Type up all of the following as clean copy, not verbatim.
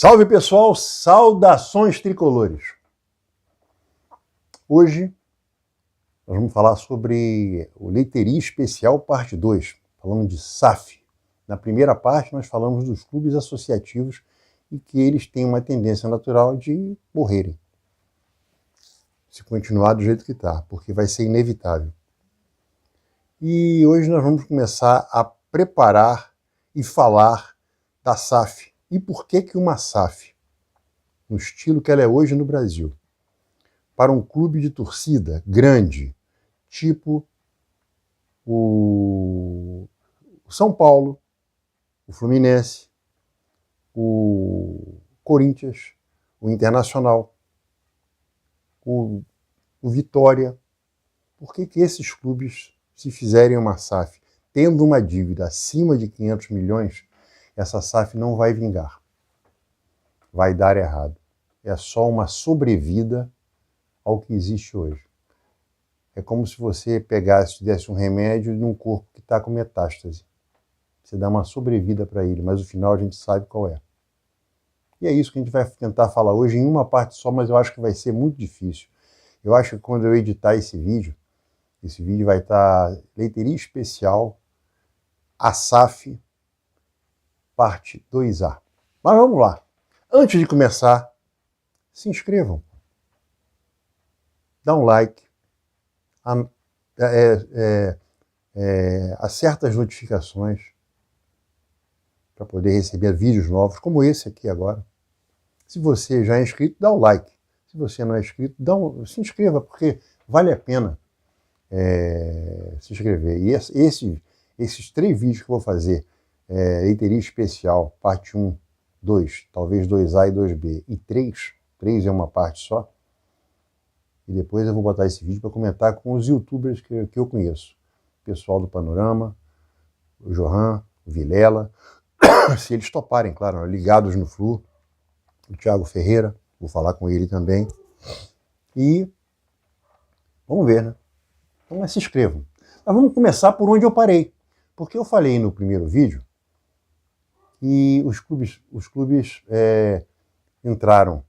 Salve pessoal, saudações tricolores! Hoje nós vamos falar sobre o Leiteria Especial Parte 2, falando de SAF. Na primeira parte nós falamos dos clubes associativos e que eles têm uma tendência natural de morrerem, se continuar do jeito que está, porque vai ser inevitável. E hoje nós vamos começar a preparar e falar da SAF. E por que uma SAF, no estilo que ela é hoje no Brasil, para um clube de torcida grande, tipo o São Paulo, o Fluminense, o Corinthians, o Internacional, o Vitória, por que esses clubes se fizerem uma SAF, tendo uma dívida acima de 500 milhões, essa SAF não vai vingar. Vai dar errado. É só uma sobrevida ao que existe hoje. É como se você pegasse, desse um remédio num corpo que está com metástase. Você dá uma sobrevida para ele, mas o final a gente sabe qual é. E é isso que a gente vai tentar falar hoje em uma parte só, mas eu acho que vai ser muito difícil. Eu acho que quando eu editar esse vídeo vai estar Leiteria Especial, a SAF, parte 2A. Mas vamos lá. Antes de começar, se inscrevam. Dá um like. Acerta as notificações para poder receber vídeos novos, como esse aqui agora. Se você já é inscrito, dá o like. Se você não é inscrito, se inscreva, porque vale a pena se inscrever. E esses 3 vídeos que eu vou fazer, Leiteria Especial, parte 1, 2, talvez 2A e 2B, e 3 é uma parte só, e depois eu vou botar esse vídeo para comentar com os youtubers que eu conheço. O pessoal do Panorama, o Johan, o Vilela, se eles toparem, claro, ligados no Flu, o Thiago Ferreira, vou falar com ele também. E vamos ver, né? Então se inscrevam. Mas vamos começar por onde eu parei, porque eu falei no primeiro vídeo que os clubes entraram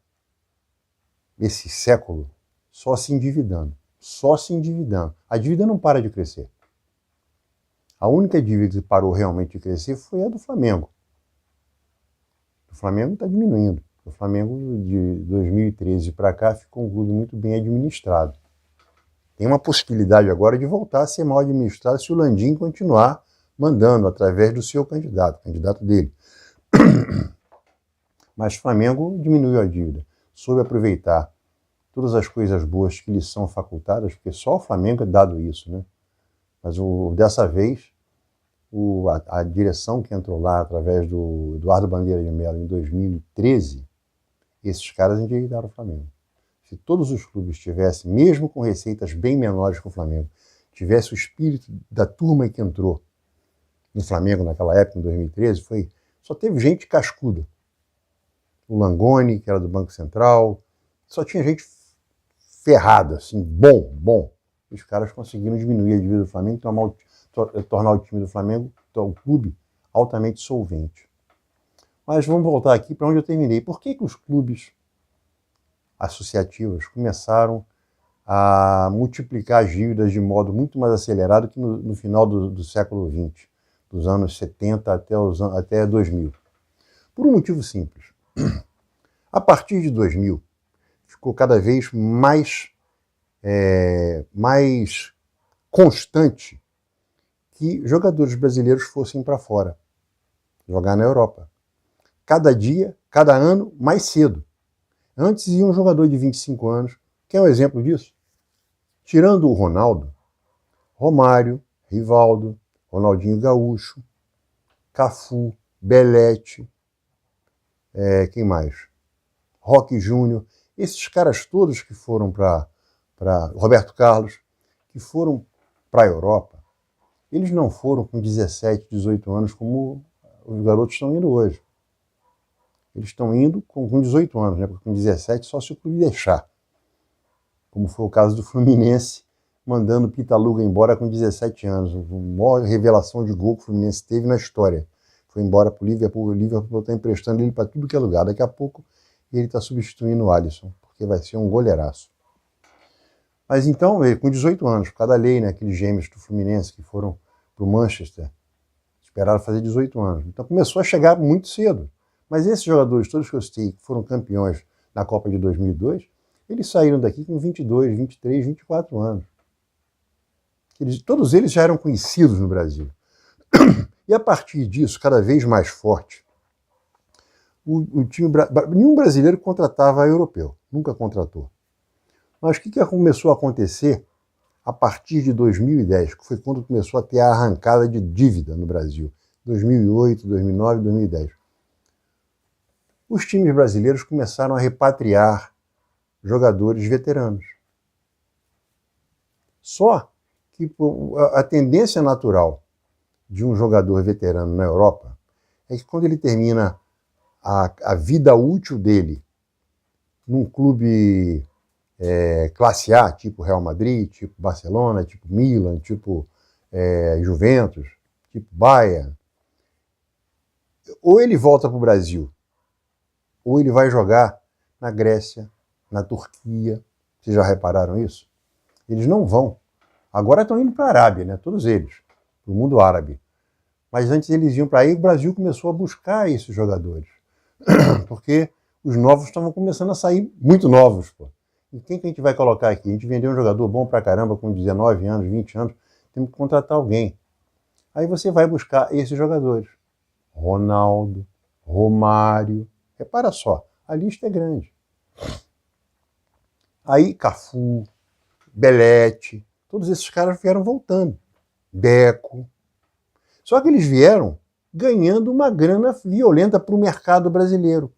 esse século só se endividando. A dívida não para de crescer. A única dívida que parou realmente de crescer foi a do Flamengo. O Flamengo está diminuindo. O Flamengo de 2013 para cá ficou um clube muito bem administrado. Tem uma possibilidade agora de voltar a ser mal administrado se o Landim continuar mandando através do seu candidato dele. Mas o Flamengo diminuiu a dívida, soube aproveitar todas as coisas boas que lhes são facultadas, porque só o Flamengo é dado isso, né? Mas dessa vez, a direção que entrou lá através do Eduardo Bandeira de Mello em 2013, esses caras endividaram o Flamengo. Se todos os clubes tivessem, mesmo com receitas bem menores que o Flamengo, tivesse o espírito da turma que entrou no Flamengo naquela época, em 2013, só teve gente cascuda. O Langoni, que era do Banco Central, só tinha gente ferrada, assim, bom. Os caras conseguiram diminuir a dívida do Flamengo e tornar o time do Flamengo, o clube, altamente solvente. Mas vamos voltar aqui para onde eu terminei. Por que os clubes associativos começaram a multiplicar as dívidas de modo muito mais acelerado que no final do século XX, dos anos 70 até 2000? Por um motivo simples. A partir de 2000, ficou cada vez mais constante que jogadores brasileiros fossem para fora, jogar na Europa. Cada dia, cada ano, mais cedo. Antes ia um jogador de 25 anos, que é um exemplo disso. Tirando o Ronaldo, Romário, Rivaldo, Ronaldinho Gaúcho, Cafu, Belete, quem mais? Roque Júnior, esses caras todos que foram para Roberto Carlos, que foram para a Europa, eles não foram com 17, 18 anos como os garotos estão indo hoje. Eles estão indo com 18 anos, né? Porque com 17 só se o clube deixar. Como foi o caso do Fluminense, mandando o Pitaluga embora com 17 anos. A maior revelação de gol que o Fluminense teve na história. Foi embora para o Liverpool está emprestando ele para tudo que é lugar. Daqui a pouco ele está substituindo o Alisson, porque vai ser um goleiraço. Mas então, ele, com 18 anos, por causa da lei, né, aqueles gêmeos do Fluminense que foram para o Manchester, esperaram fazer 18 anos. Então começou a chegar muito cedo. Mas esses jogadores, todos que eu citei, que foram campeões na Copa de 2002, eles saíram daqui com 22, 23, 24 anos. Todos eles já eram conhecidos no Brasil. E a partir disso, cada vez mais forte, nenhum brasileiro contratava europeu, nunca contratou. Mas o que começou a acontecer a partir de 2010, que foi quando começou a ter a arrancada de dívida no Brasil, 2008, 2009, 2010. Os times brasileiros começaram a repatriar jogadores veteranos. Só que a tendência natural de um jogador veterano na Europa é que quando ele termina a vida útil dele num clube classe A, tipo Real Madrid, tipo Barcelona, tipo Milan, tipo Juventus, tipo Bayern, ou ele volta para o Brasil, ou ele vai jogar na Grécia, na Turquia. Vocês já repararam isso? Eles não vão. Agora estão indo para a Arábia, né? Todos eles, para o mundo árabe. Mas antes eles iam para aí, o Brasil começou a buscar esses jogadores. Porque os novos estavam começando a sair muito novos. Pô. E quem que a gente vai colocar aqui? A gente vendeu um jogador bom pra caramba com 19 anos, 20 anos, temos que contratar alguém. Aí você vai buscar esses jogadores. Ronaldo, Romário. Repara só, a lista é grande. Aí Cafu, Belete, todos esses caras vieram voltando. Deco. Só que eles vieram ganhando uma grana violenta para o mercado brasileiro.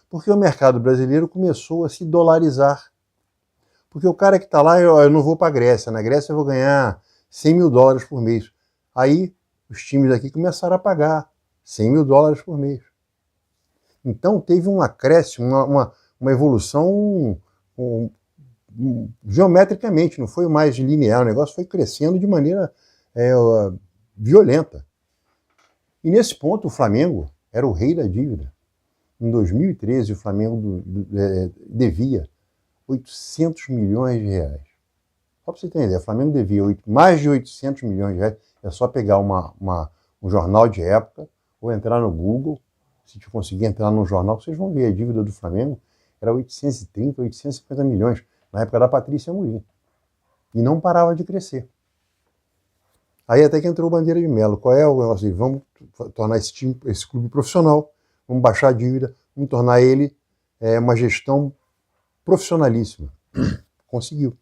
Porque o mercado brasileiro começou a se dolarizar. Porque o cara que está lá, eu não vou para a Grécia. Na Grécia eu vou ganhar 100 mil dólares por mês. Aí os times daqui começaram a pagar 100 mil dólares por mês. Então teve um acréscimo, uma evolução geometricamente, não foi mais linear, o negócio foi crescendo de maneira violenta. E nesse ponto o Flamengo era o rei da dívida. Em 2013 o Flamengo devia 800 milhões de reais. Só para você entender, o Flamengo devia mais de 800 milhões de reais. É só pegar um jornal de época ou entrar no Google. Se você conseguir entrar no jornal, vocês vão ver a dívida do Flamengo. Era 830, 850 milhões, na época da Patrícia Amorim. E não parava de crescer. Aí até que entrou o Bandeira de Melo. Qual é o negócio? Vamos tornar esse clube profissional, vamos baixar a dívida, vamos tornar ele uma gestão profissionalíssima. Conseguiu.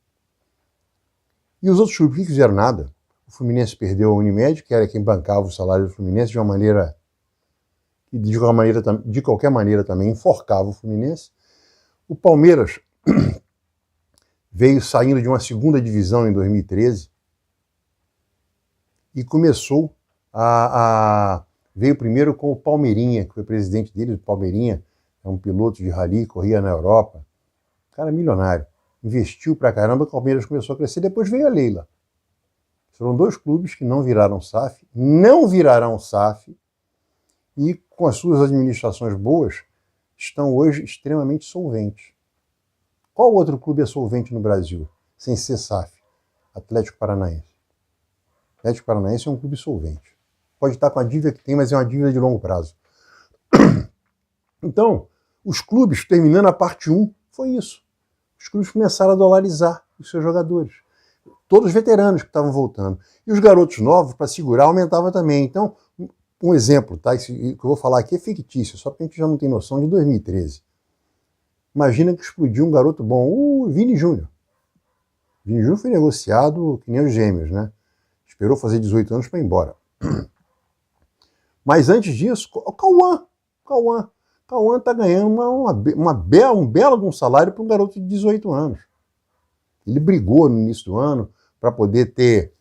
E os outros clubes que fizeram nada. O Fluminense perdeu a Unimed, que era quem bancava o salário do Fluminense de uma maneira que de qualquer maneira também enforcava o Fluminense. O Palmeiras veio saindo de uma segunda divisão em 2013 e começou veio primeiro com o Palmeirinha, que foi presidente dele. O Palmeirinha é um piloto de rally, corria na Europa. Cara milionário. Investiu pra caramba, o Palmeiras começou a crescer, depois veio a Leila. Foram dois clubes que não viraram SAF, não virarão SAF, e com as suas administrações boas, estão hoje extremamente solventes. Qual outro clube é solvente no Brasil, sem ser SAF? Atlético Paranaense. Atlético Paranaense é um clube solvente. Pode estar com a dívida que tem, mas é uma dívida de longo prazo. Então, os clubes, terminando a parte 1, foi isso. Os clubes começaram a dolarizar os seus jogadores. Todos os veteranos que estavam voltando. E os garotos novos, para segurar, aumentava também. Então, um exemplo, tá? Isso que eu vou falar aqui é fictício, só porque a gente já não tem noção de 2013. Imagina que explodiu um garoto bom, o Vini Júnior. Vini Júnior foi negociado que nem os gêmeos, né? Esperou fazer 18 anos para ir embora. Mas antes disso, o Cauã está ganhando um belo de um salário para um garoto de 18 anos. Ele brigou no início do ano para poder ter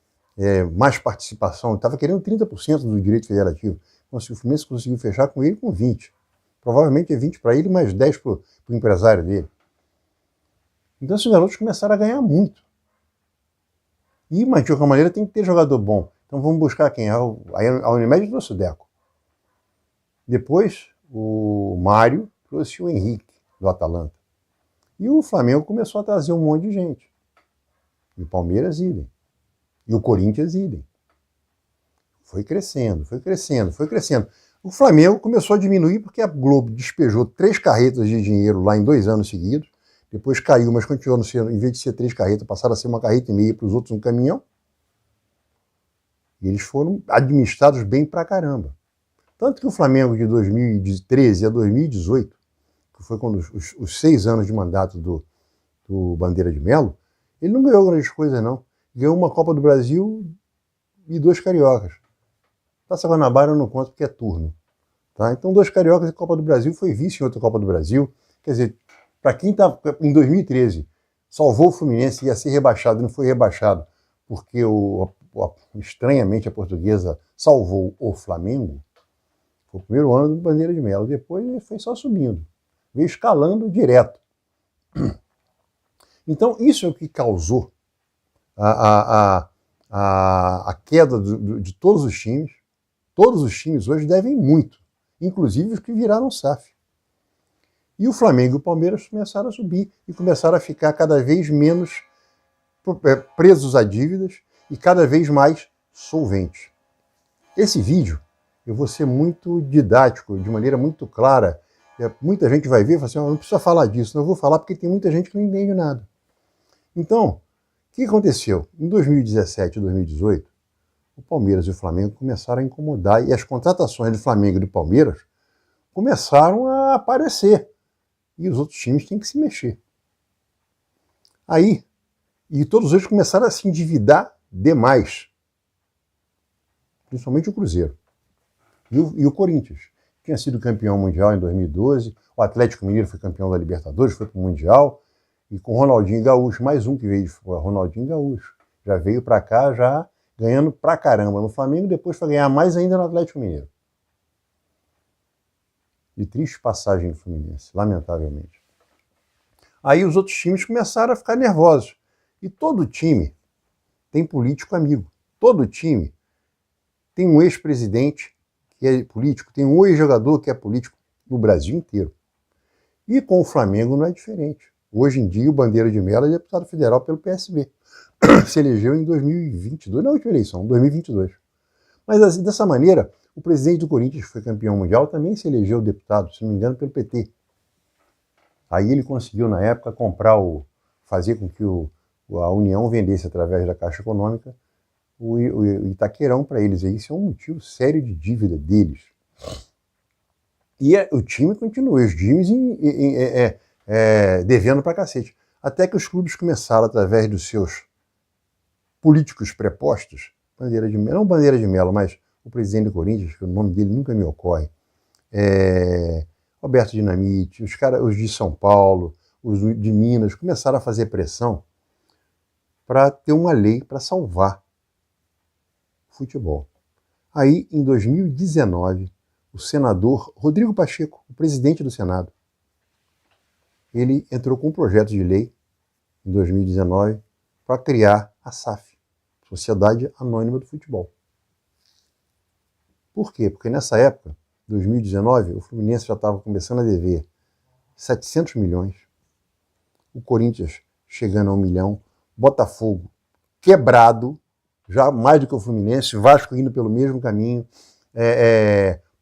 mais participação. Estava querendo 30% do direito federativo. Então, o Fluminense conseguiu fechar com ele com 20%. Provavelmente é 20% para ele, mais 10% para o empresário dele. Então esses garotos começaram a ganhar muito. E, mas de qualquer maneira, tem que ter jogador bom. Então vamos buscar quem? A Unimed trouxe o Deco. Depois, o Mário trouxe o Henrique, do Atalanta. E o Flamengo começou a trazer um monte de gente. E o Palmeiras, idem. E o Corinthians, idem. Foi crescendo, foi crescendo, foi crescendo. O Flamengo começou a diminuir porque a Globo despejou 3 carretas de dinheiro lá em 2 anos seguidos. Depois caiu, mas continuou sendo, em vez de ser 3 carretas, passaram a ser 1,5 carreta para os outros um caminhão. E eles foram administrados bem pra caramba. Tanto que o Flamengo de 2013 a 2018, que foi quando os 6 anos de mandato do Bandeira de Melo, ele não ganhou grandes coisas, não. Ganhou uma Copa do Brasil e 2 cariocas. Taça Guanabara eu não conto porque é turno. Tá? Então, 2 cariocas e Copa do Brasil, foi vice em outra Copa do Brasil. Quer dizer, para quem está em 2013, salvou o Fluminense e ia ser rebaixado e não foi rebaixado porque estranhamente a portuguesa salvou o Flamengo, foi o primeiro ano do Bandeira de Melo. Depois ele foi só subindo, veio escalando direto. Então, isso é o que causou a queda de todos os times. Todos os times hoje devem muito, inclusive os que viraram SAF. E o Flamengo e o Palmeiras começaram a subir e começaram a ficar cada vez menos presos a dívidas e cada vez mais solventes. Esse vídeo, eu vou ser muito didático, de maneira muito clara. Muita gente vai ver e fala assim, não precisa falar disso, não vou falar porque tem muita gente que não entende nada. Então, o que aconteceu? Em 2017 e 2018, o Palmeiras e o Flamengo começaram a incomodar e as contratações do Flamengo e do Palmeiras começaram a aparecer. E os outros times têm que se mexer. Aí, e todos eles começaram a se endividar demais. Principalmente o Cruzeiro. E o Corinthians. Tinha sido campeão mundial em 2012, o Atlético Mineiro foi campeão da Libertadores, foi para o Mundial, e com o Ronaldinho Gaúcho, mais um que veio, foi o Ronaldinho Gaúcho. Já veio para cá, já ganhando pra caramba no Flamengo, depois foi ganhar mais ainda no Atlético Mineiro. De triste passagem no Fluminense, lamentavelmente. Aí os outros times começaram a ficar nervosos. E todo time tem político amigo. Todo time tem um ex-presidente que é político, tem um ex-jogador que é político no Brasil inteiro. E com o Flamengo não é diferente. Hoje em dia o Bandeira de Melo é deputado federal pelo PSB. Se elegeu em 2022, na última eleição, 2022. Mas assim, dessa maneira, o presidente do Corinthians, que foi campeão mundial, também se elegeu deputado, se não me engano, pelo PT. Aí ele conseguiu, na época, fazer com que a União vendesse, através da Caixa Econômica, o Itaquerão para eles. E isso é um motivo sério de dívida deles. E o time continua, os times devendo pra cacete. Até que os clubes começaram, através dos seus políticos prepostos, não Bandeira de Melo, mas o presidente do Corinthians, que o nome dele nunca me ocorre, Roberto Dinamite, os de São Paulo, os de Minas, começaram a fazer pressão para ter uma lei para salvar o futebol. Aí, em 2019, o senador Rodrigo Pacheco, o presidente do Senado, ele entrou com um projeto de lei, em 2019, para criar a SAF, Sociedade Anônima do Futebol. Por quê? Porque nessa época, 2019, o Fluminense já estava começando a dever 700 milhões, o Corinthians chegando a 1 milhão, Botafogo quebrado, já mais do que o Fluminense, Vasco indo pelo mesmo caminho,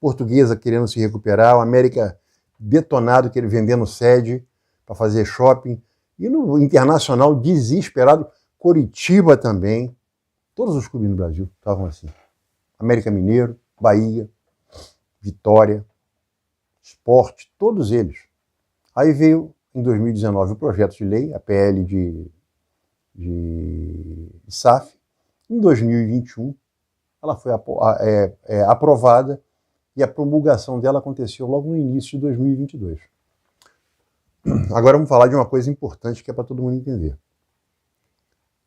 Portuguesa querendo se recuperar, o América detonado, vendendo sede para fazer shopping, e no Internacional desesperado, Coritiba também, todos os clubes no Brasil estavam assim, América Mineiro, Bahia, Vitória, Sport, todos eles. Aí veio, em 2019, o projeto de lei, a PL de SAF. Em 2021, ela foi aprovada e a promulgação dela aconteceu logo no início de 2022. Agora vamos falar de uma coisa importante que é para todo mundo entender.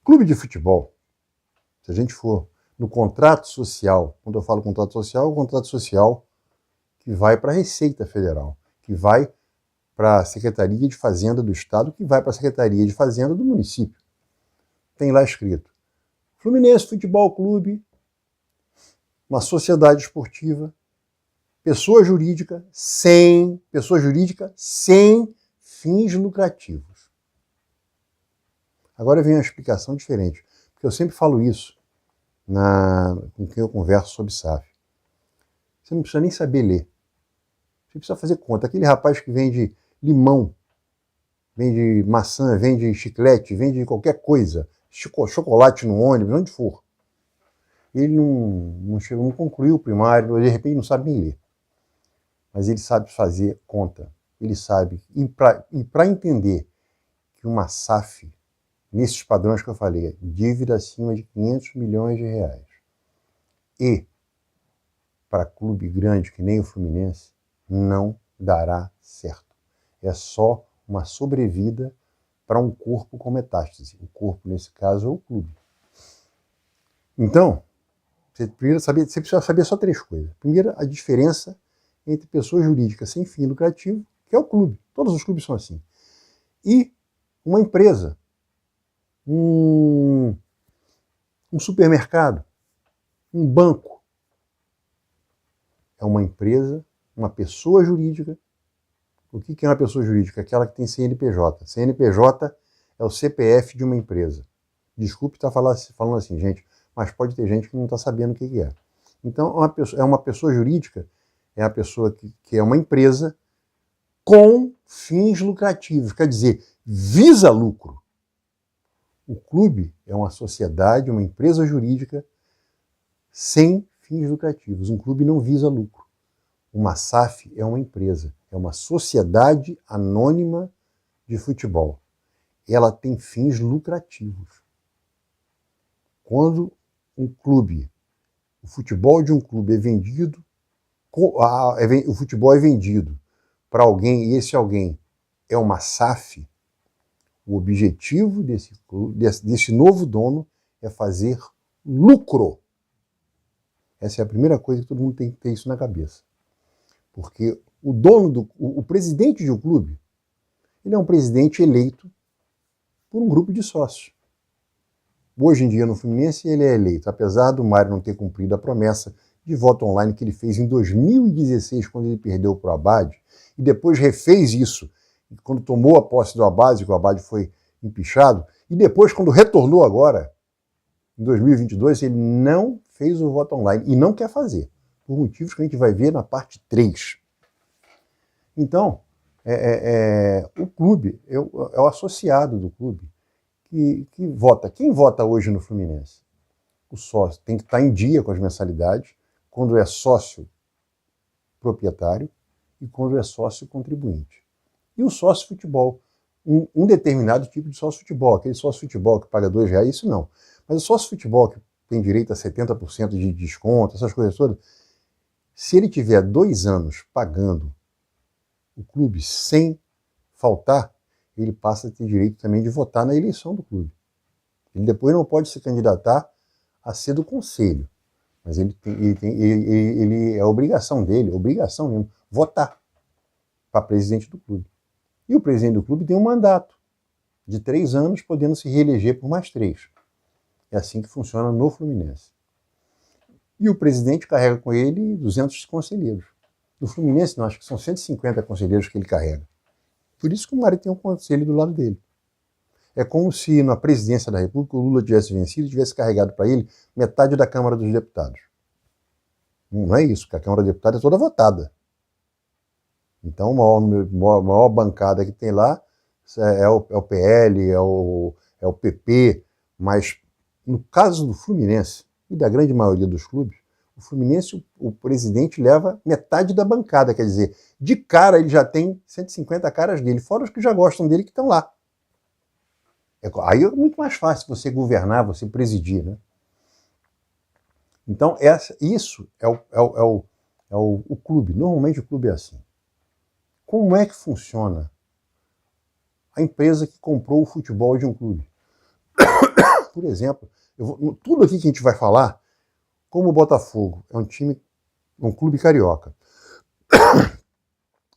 Clube de futebol, se a gente for no contrato social, quando eu falo contrato social, é o contrato social que vai para a Receita Federal, que vai para a Secretaria de Fazenda do Estado, que vai para a Secretaria de Fazenda do município. Tem lá escrito: Fluminense Futebol Clube, uma sociedade esportiva, pessoa jurídica sem fins lucrativos. Agora vem uma explicação diferente, porque eu sempre falo isso com quem eu converso sobre SAF. Você não precisa nem saber ler. Você precisa fazer conta. Aquele rapaz que vende limão, vende maçã, vende chiclete, vende qualquer coisa, chocolate no ônibus, onde for. Ele não concluiu o primário, de repente não sabe nem ler. Mas ele sabe fazer conta. Ele sabe. E para entender que uma SAF, nesses padrões que eu falei, dívida acima de 500 milhões de reais, e para clube grande que nem o Fluminense, não dará certo. É só uma sobrevida para um corpo com metástase. O corpo, nesse caso, é o clube. Então, você precisa saber só 3 coisas. Primeiro, a diferença entre pessoa jurídica sem fim lucrativo, que é o clube. Todos os clubes são assim. E uma empresa, um supermercado, um banco. É uma empresa, uma pessoa jurídica. O que é uma pessoa jurídica? Aquela que tem CNPJ. CNPJ é o CPF de uma empresa. Desculpe estar falando assim, gente, mas pode ter gente que não está sabendo o que é. Então, é uma pessoa jurídica, é a pessoa que é uma empresa com fins lucrativos, quer dizer, visa lucro. O clube é uma sociedade, uma empresa jurídica sem fins lucrativos. Um clube não visa lucro. Uma SAF é uma empresa, é uma sociedade anônima de futebol. Ela tem fins lucrativos. Quando o futebol de um clube é vendido, o futebol é vendido para alguém e esse alguém é uma SAF, o objetivo desse novo dono é fazer lucro. Essa é a primeira coisa que todo mundo tem que ter isso na cabeça. Porque o presidente de um clube, ele é um presidente eleito por um grupo de sócios. Hoje em dia no Fluminense ele é eleito, apesar do Mário não ter cumprido a promessa de voto online que ele fez em 2016, quando ele perdeu para o Abad, e depois refez isso quando tomou a posse do Abad, que o Abad foi empichado, e depois quando retornou agora, em 2022, ele não fez o voto online e não quer fazer, por motivos que a gente vai ver na parte 3. Então, o clube é o associado do clube que vota. Quem vota hoje no Fluminense? O sócio tem que estar em dia com as mensalidades, quando é sócio proprietário e quando é sócio contribuinte. E o sócio futebol, um determinado tipo de sócio futebol, aquele sócio futebol que paga R$2, isso não. Mas o sócio futebol que tem direito a 70% de desconto, essas coisas todas, se ele tiver 2 anos pagando o clube sem faltar, ele passa a ter direito também de votar na eleição do clube. Ele depois não pode se candidatar a ser do conselho, mas ele é obrigação dele, obrigação mesmo, votar para presidente do clube. E o presidente do clube tem um mandato de 3 anos, podendo se reeleger por mais 3. É assim que funciona no Fluminense. E o presidente carrega com ele 200 conselheiros. No Fluminense, não, acho que são 150 conselheiros que ele carrega. Por isso que o Mário tem um conselho do lado dele. É como se na presidência da República o Lula tivesse vencido e tivesse carregado para ele metade da Câmara dos Deputados. Não é isso, porque a Câmara dos Deputados é toda votada. Então, a maior bancada que tem lá é o PL, é o PP, mas no caso do Fluminense e da grande maioria dos clubes, o Fluminense, o presidente leva metade da bancada, quer dizer, de cara ele já tem 150 caras dele, fora os que já gostam dele que estão lá. Aí é muito mais fácil você governar, você presidir, né? Então, isso é o clube. Normalmente o clube é assim. Como é que funciona a empresa que comprou o futebol de um clube? Por exemplo, tudo aqui que a gente vai falar, como o Botafogo é um clube carioca,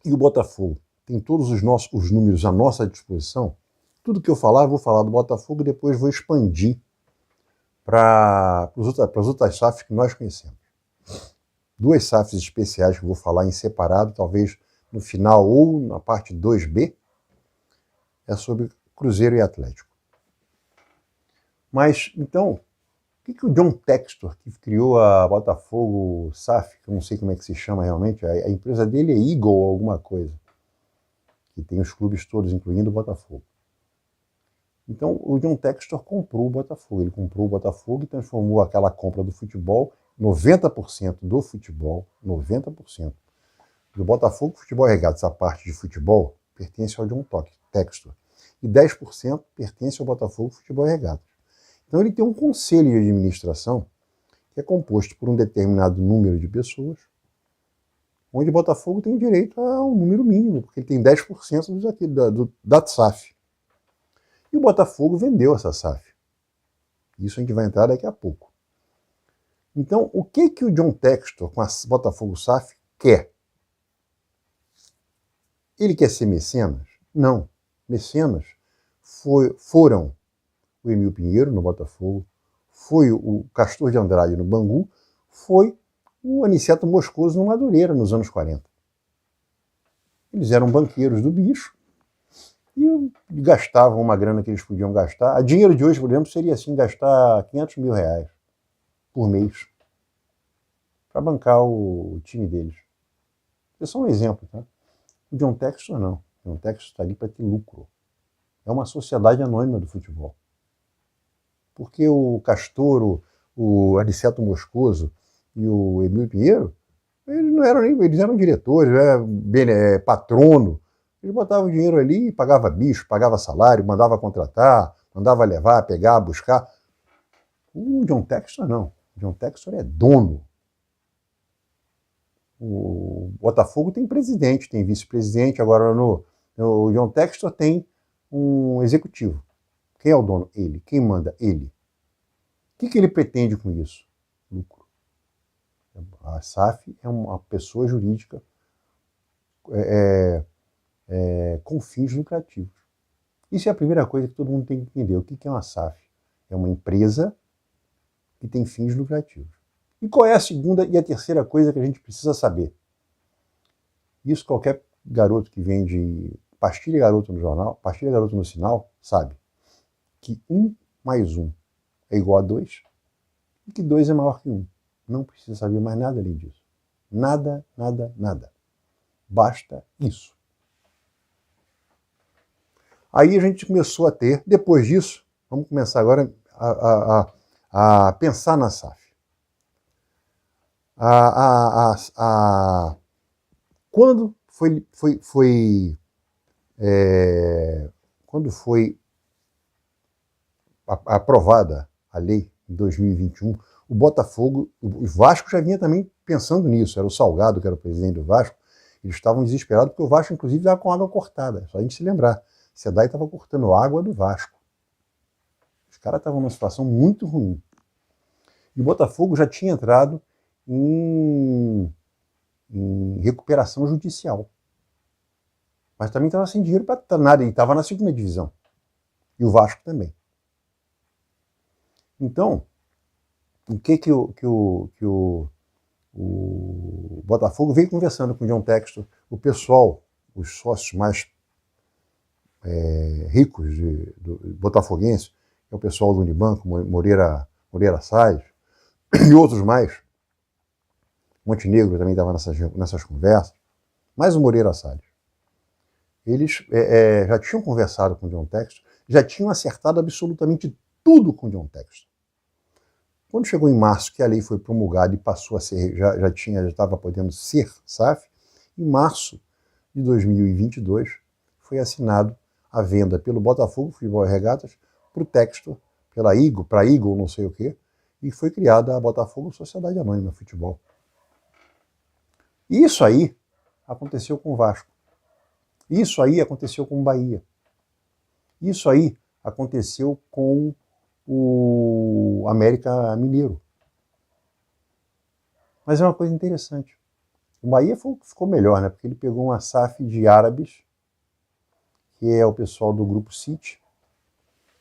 e o Botafogo tem todos os números à nossa disposição, tudo que eu falar, eu vou falar do Botafogo e depois vou expandir para as outras SAFs que nós conhecemos. duas SAFs especiais que eu vou falar em separado, talvez no final ou na parte 2B, é sobre Cruzeiro e Atlético. Mas, então, o que o John Textor, que criou a Botafogo SAF, que eu não sei como é que se chama realmente, a empresa dele é Eagle alguma coisa, que tem os clubes todos, incluindo o Botafogo. Então, o John Textor comprou o Botafogo. Ele comprou o Botafogo e transformou aquela compra do futebol, 90% do futebol, 90% do Botafogo Futebol Regatas, a parte de futebol, pertence ao John Textor. E 10% pertence ao Botafogo Futebol Regatas. Então, ele tem um conselho de administração que é composto por um determinado número de pessoas, onde o Botafogo tem direito a um número mínimo, porque ele tem 10% da SAF. E o Botafogo vendeu essa SAF. Isso a gente vai entrar daqui a pouco. Então, o que o John Textor, com a Botafogo SAF, quer? Ele quer ser mecenas? Não. Mecenas foram o Emil Pinheiro, no Botafogo, foi o Castor de Andrade, no Bangu, foi o Aniceto Moscoso, no Madureira, nos anos 40. Eles eram banqueiros do bicho, e gastavam uma grana que eles podiam gastar. A dinheiro de hoje, por exemplo, seria assim, gastar 500 mil reais por mês para bancar o time deles. É só um exemplo, tá? O John Textor não. O John Textor está ali para ter lucro. É uma sociedade anônima do futebol. Porque o Castor, o Aniceto Moscoso e o Emílio Pinheiro, eles não eram nem, eles eram diretores, patrono. Eles botavam dinheiro ali, pagava bicho, pagava salário, mandava contratar, mandava levar, pegar, buscar. O John Textor não. O John Textor é dono. O Botafogo tem presidente, tem vice-presidente, agora no John Textor tem um executivo. Quem é o dono? Ele. Quem manda? Ele. O que ele pretende com isso? Lucro. A SAF é uma pessoa jurídica com fins lucrativos. Isso é a primeira coisa que todo mundo tem que entender. O que é uma SAF? É uma empresa que tem fins lucrativos. E qual é a segunda e a terceira coisa que a gente precisa saber? Isso qualquer garoto que vende pastilha garoto no jornal, pastilha garoto no sinal, sabe. Que 1 mais 1 é igual a 2 e que 2 é maior que 1. Não precisa saber mais nada além disso. Nada, nada, nada. Basta isso. Aí a gente começou a ter, depois disso, vamos começar agora a pensar na SAF. Quando foi aprovada a lei em 2021, o Botafogo, o Vasco já vinha também pensando nisso, era o Salgado que era o presidente do Vasco, eles estavam desesperados porque o Vasco inclusive estava com água cortada, só a gente se lembrar, SEDAI estava cortando água do Vasco. Os caras estavam numa situação muito ruim. E o Botafogo já tinha entrado em recuperação judicial. Mas também estava sem dinheiro para nada, e estava na segunda divisão. E o Vasco também. Então, o que o Botafogo veio conversando com o John Textor, o pessoal, os sócios mais ricos do botafoguense, que é o pessoal do Unibanco, Moreira Salles, e outros mais. Montenegro também estava nessas conversas, mais o Moreira Salles. Eles já tinham conversado com o John Textor, já tinham acertado absolutamente tudo com o John Textor. Quando chegou em março, que a lei foi promulgada e passou a ser, já estava podendo ser SAF, em março de 2022 foi assinado a venda pelo Botafogo Futebol e Regatas para o Textor, para Eagle, não sei o quê, e foi criada a Botafogo Sociedade Anônima Futebol. Isso aí aconteceu com o Vasco. Isso aí aconteceu com o Bahia. Isso aí aconteceu com o América Mineiro. Mas é uma coisa interessante. O Bahia ficou melhor, né? Porque ele pegou uma SAF de árabes, que é o pessoal do Grupo City,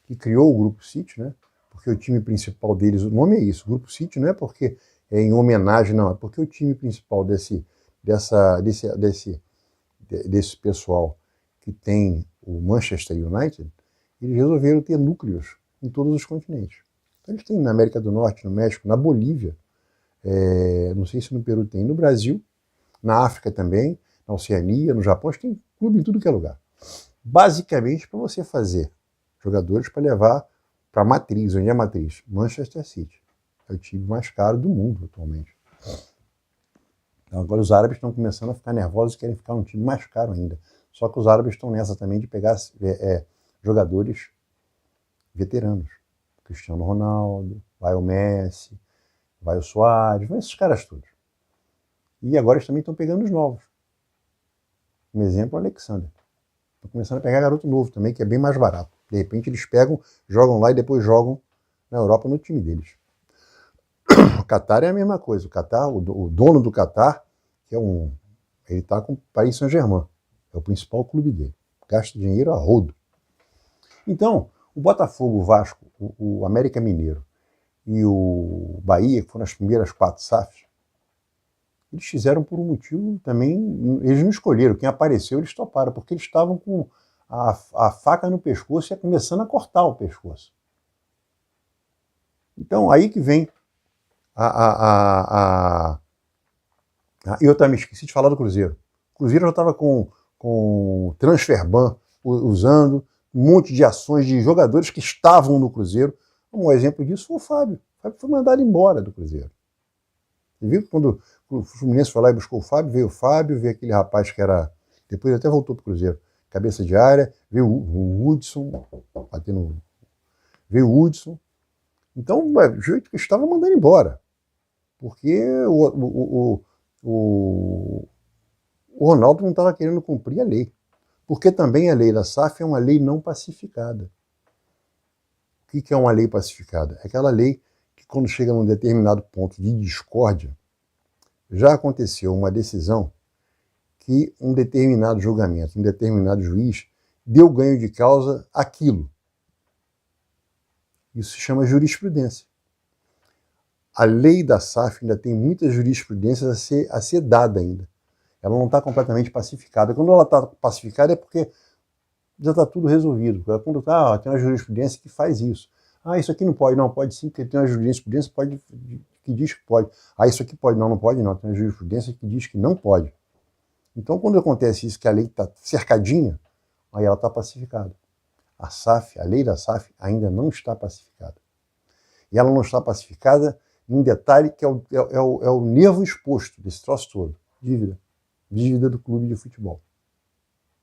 que criou o Grupo City, né? Porque o time principal deles, o nome é isso, Grupo City, não é porque em homenagem, não, é porque o time principal desse pessoal que tem o Manchester United, eles resolveram ter núcleos em todos os continentes. Então eles têm na América do Norte, no México, na Bolívia, não sei se no Peru tem, no Brasil, na África também, na Oceania, no Japão, acho que tem clube em tudo que é lugar. Basicamente para você fazer jogadores para levar para a matriz, onde é a matriz? Manchester City. É o time mais caro do mundo atualmente. Então, agora os árabes estão começando a ficar nervosos e querem ficar um time mais caro ainda. Só que os árabes estão nessa também de pegar jogadores veteranos. Cristiano Ronaldo, vai o Messi, vai o Suárez, vai esses caras todos. E agora eles também estão pegando os novos. Um exemplo, o Alexander. Estão começando a pegar garoto novo também, que é bem mais barato. De repente eles pegam, jogam lá e depois jogam na Europa no time deles. O Qatar é a mesma coisa. O Qatar, o dono do Qatar, que é ele está com o Paris Saint-Germain. É o principal clube dele. Gasta dinheiro a rodo. Então, o Botafogo, o Vasco, o América Mineiro e o Bahia, que foram as primeiras 4 SAFs, eles fizeram por um motivo também, eles não escolheram, quem apareceu eles toparam, porque eles estavam com a faca no pescoço e começando a cortar o pescoço. Então, aí que vem eu também esqueci de falar do Cruzeiro. O Cruzeiro já estava com o Transferban usando um monte de ações de jogadores que estavam no Cruzeiro. Um exemplo disso foi o Fábio. O Fábio foi mandado embora do Cruzeiro. Você viu que quando o Fluminense foi lá e buscou o Fábio, veio aquele rapaz que era... Depois até voltou para o Cruzeiro. Cabeça de área, veio o Hudson, veio o Hudson. Então, o jeito que estava mandando embora. Porque o Ronaldo não estava querendo cumprir a lei. Porque também a lei da SAF é uma lei não pacificada. O que é uma lei pacificada? É aquela lei que quando chega num determinado ponto de discórdia, já aconteceu uma decisão que um determinado julgamento, um determinado juiz deu ganho de causa àquilo. Isso se chama jurisprudência. A lei da SAF ainda tem muitas jurisprudências a ser dada ainda. Ela não está completamente pacificada. Quando ela está pacificada é porque já está tudo resolvido. Quando tem uma jurisprudência que faz isso. Isso aqui não pode. Não, pode sim, porque tem uma jurisprudência que diz que pode. Isso aqui pode. Não, não pode não. Tem uma jurisprudência que diz que não pode. Então, quando acontece isso, que a lei está cercadinha, aí ela está pacificada. A SAF, a lei da SAF, ainda não está pacificada. E ela não está pacificada em um detalhe que é o nervo exposto desse troço todo. Dívida. Dívida do clube de futebol.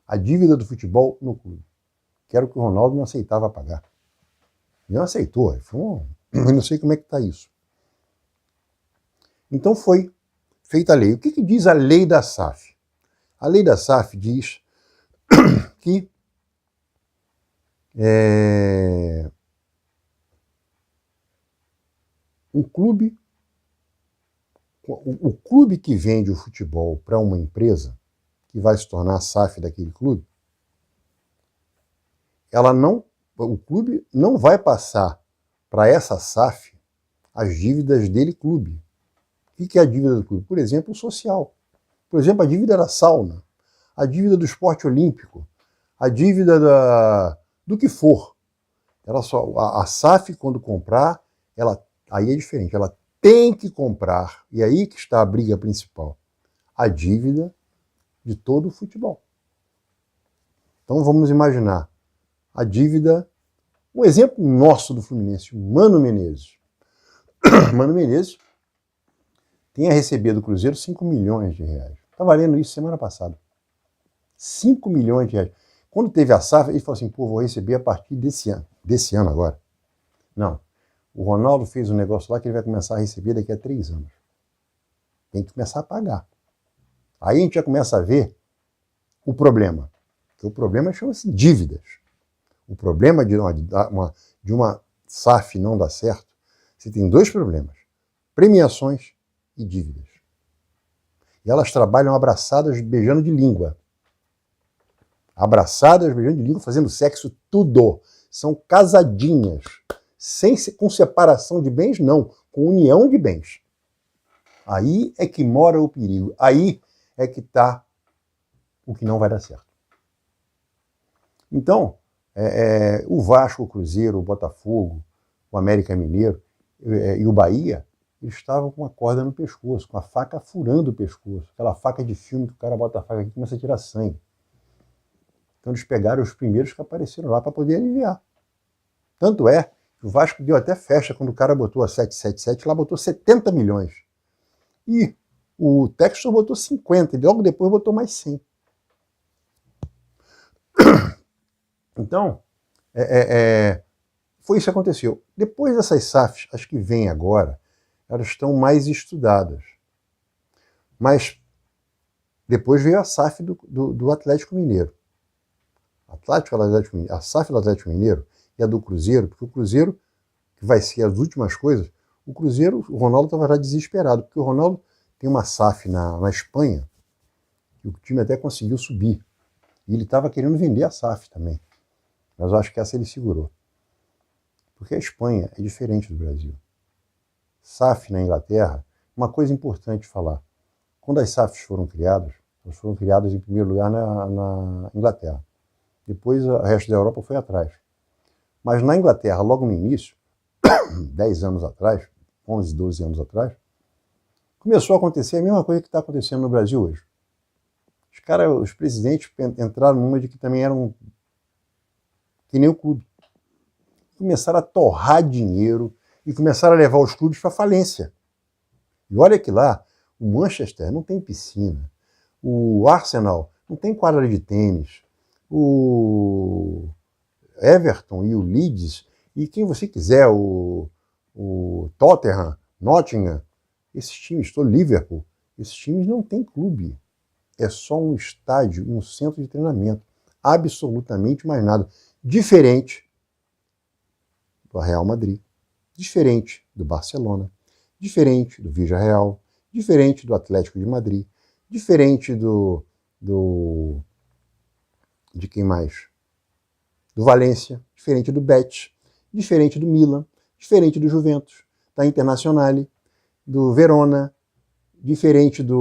A dívida do futebol no clube. Que era o que o Ronaldo não aceitava pagar. Ele não aceitou. Eu não sei como é que está isso. Então foi feita a lei. O que diz a lei da SAF? A lei da SAF diz que o clube que vende o futebol para uma empresa, que vai se tornar a SAF daquele clube, o clube não vai passar para essa SAF as dívidas dele clube. O que é a dívida do clube? Por exemplo, o social. Por exemplo, a dívida da sauna, a dívida do esporte olímpico, a dívida do que for. A SAF, quando comprar, aí é diferente, ela tem que comprar, e aí que está a briga principal, a dívida de todo o futebol. Então vamos imaginar a dívida, um exemplo nosso do Fluminense, o Mano Menezes. Mano Menezes tem a receber do Cruzeiro 5 milhões de reais. Está valendo isso semana passada. 5 milhões de reais. Quando teve a SAF, ele falou assim, vou receber a partir desse ano agora. Não. O Ronaldo fez um negócio lá que ele vai começar a receber daqui a 3 anos. Tem que começar a pagar. Aí a gente já começa a ver o problema. Porque o problema chama-se dívidas. O problema de uma SAF não dar certo, você tem 2 problemas. Premiações e dívidas. E elas trabalham abraçadas, beijando de língua. Abraçadas, beijando de língua, fazendo sexo, tudo. São casadinhas. Com separação de bens, não. Com união de bens. Aí é que mora o perigo. Aí é que está o que não vai dar certo. Então, o Vasco, o Cruzeiro, o Botafogo, o América Mineiro e o Bahia, eles estavam com uma corda no pescoço, com a faca furando o pescoço. Aquela faca de filme que o cara bota a faca aqui e começa a tirar sangue. Então eles pegaram os primeiros que apareceram lá para poder aliviar. Tanto é que o Vasco deu até festa quando o cara botou a 777, lá botou 70 milhões. E o Textor botou 50, e logo depois botou mais 100. Então, foi isso que aconteceu. Depois dessas SAFs, as que vêm agora, elas estão mais estudadas. Mas depois veio a SAF do Atlético Mineiro. A SAF do Atlético Mineiro e a do Cruzeiro, porque o Cruzeiro, que vai ser as últimas coisas, o Cruzeiro, o Ronaldo estava já desesperado, porque o Ronaldo tem uma SAF na Espanha, e o time até conseguiu subir. E ele estava querendo vender a SAF também. Mas eu acho que essa ele segurou. Porque a Espanha é diferente do Brasil. SAF na Inglaterra, uma coisa importante falar. Quando as SAFs foram criadas, elas foram criadas em primeiro lugar na Inglaterra. Depois o resto da Europa foi atrás. Mas na Inglaterra, logo no início, 10 anos atrás, 11, 12 anos atrás, começou a acontecer a mesma coisa que está acontecendo no Brasil hoje. Os presidentes entraram numa de que também eram que nem o clube. Começaram a torrar dinheiro e começaram a levar os clubes para falência. E olha que lá, o Manchester não tem piscina, o Arsenal não tem quadra de tênis, o Everton e o Leeds, e quem você quiser, o Tottenham, Nottingham, esses times, Liverpool, esses times não têm clube. É só um estádio e um centro de treinamento. Absolutamente mais nada. Diferente do Real Madrid, diferente do Barcelona, diferente do Villarreal, diferente do Atlético de Madrid, diferente de quem mais? Do Valência, diferente do Betis, diferente do Milan, diferente do Juventus, da Internazionale, do Verona, diferente de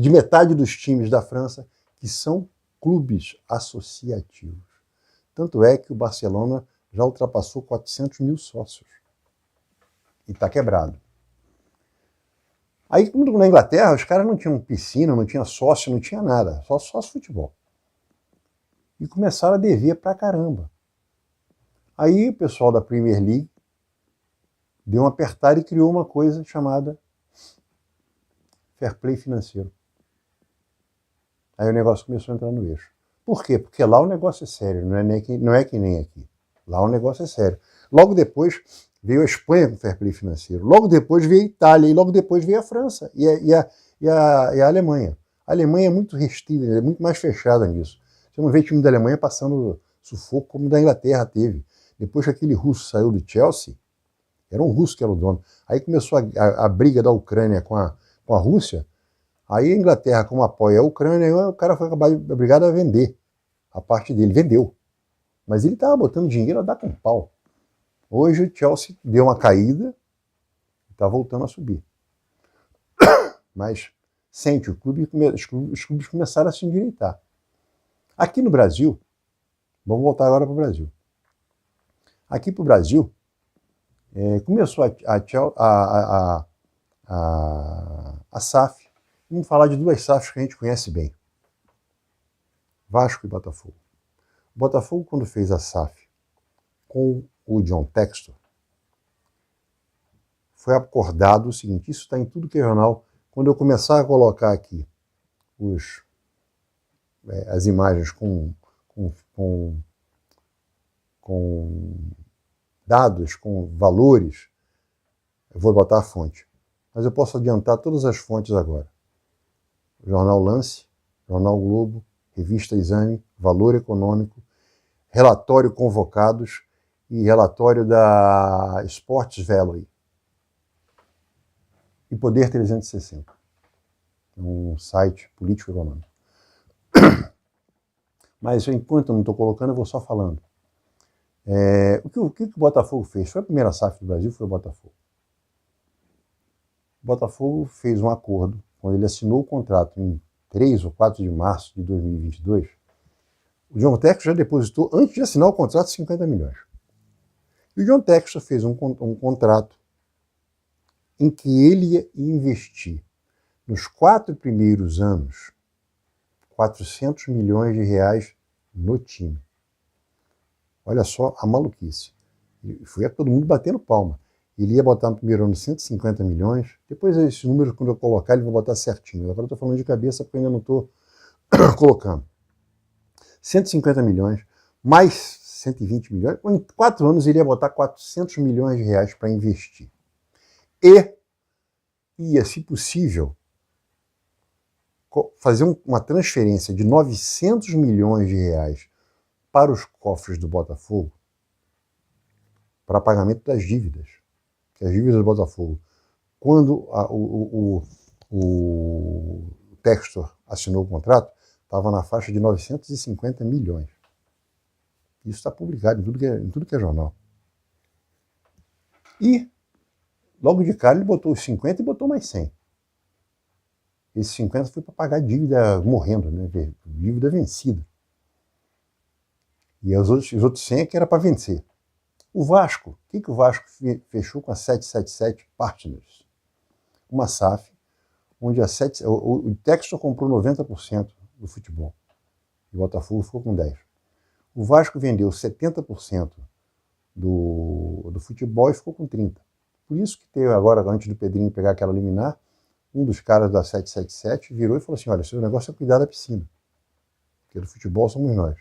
metade dos times da França, que são clubes associativos. Tanto é que o Barcelona já ultrapassou 400 mil sócios. E está quebrado. Aí, na Inglaterra, os caras não tinham piscina, não tinha sócio, não tinha nada. Só futebol. E começaram a dever pra caramba. Aí o pessoal da Premier League deu uma apertada e criou uma coisa chamada fair play financeiro. Aí o negócio começou a entrar no eixo. Por quê? Porque lá o negócio é sério, não é que nem aqui. Lá o negócio é sério. Logo depois veio a Espanha com fair play financeiro. Logo depois veio a Itália e logo depois veio a França e a Alemanha. A Alemanha é muito restrita, é muito mais fechada nisso. Você não vê o time da Alemanha passando sufoco como o da Inglaterra teve. Depois que aquele russo saiu do Chelsea, era um russo que era o dono. Aí começou a briga da Ucrânia com a Rússia. Aí a Inglaterra, como apoia a Ucrânia, o cara foi obrigado a vender a parte dele. Vendeu. Mas ele estava botando dinheiro a dar com pau. Hoje o Chelsea deu uma caída e está voltando a subir. Mas sente, os clubes começaram a se endireitar. Aqui no Brasil, vamos voltar agora para o Brasil. Aqui para o Brasil, começou a SAF. Vamos falar de duas SAFs que a gente conhece bem. Vasco e Botafogo. O Botafogo, quando fez a SAF com o John Textor, foi acordado o seguinte, isso está em tudo que é jornal, quando eu começar a colocar aqui as imagens com dados, com valores, eu vou botar a fonte. Mas eu posso adiantar todas as fontes agora. Jornal Lance, Jornal Globo, Revista Exame, Valor Econômico, relatório Convocados e relatório da Sports Valley e Poder 360, um site político-econômico. Mas enquanto eu não estou colocando, eu vou só falando. O que o Botafogo fez? Foi a primeira SAF do Brasil, foi o Botafogo. O Botafogo fez um acordo, quando ele assinou o contrato em 3 ou 4 de março de 2022, o John Textor já depositou, antes de assinar o contrato, 50 milhões. E o John Textor fez um contrato em que ele ia investir, nos 4 primeiros anos, 400 milhões de reais no time. Olha só a maluquice. E foi todo mundo batendo palma. Ele ia botar no primeiro ano 150 milhões, depois esses números, quando eu colocar, ele vai botar certinho. Agora eu estou falando de cabeça porque eu ainda não estou colocando. 150 milhões, mais 120 milhões, em 4 anos ele ia botar 400 milhões de reais para investir. E ia, se possível, fazer uma transferência de 900 milhões de reais para os cofres do Botafogo, para pagamento das dívidas. Que as dívidas do Botafogo, quando o Textor assinou o contrato, estava na faixa de 950 milhões. Isso está publicado em tudo que é jornal. E, logo de cara, ele botou os 50 e botou mais 100. Esses 50 foi para pagar dívida morrendo, né? Dívida vencida. E os outros 100 é que era para vencer. O Vasco, o que o Vasco fechou com a 777 Partners? Uma SAF, onde o Textor comprou 90% do futebol. E o Botafogo ficou com 10%. O Vasco vendeu 70% do futebol e ficou com 30%. Por isso que teve agora, antes do Pedrinho pegar aquela liminar, um dos caras da 777 virou e falou assim, olha, seu negócio é cuidar da piscina. Porque do futebol somos nós.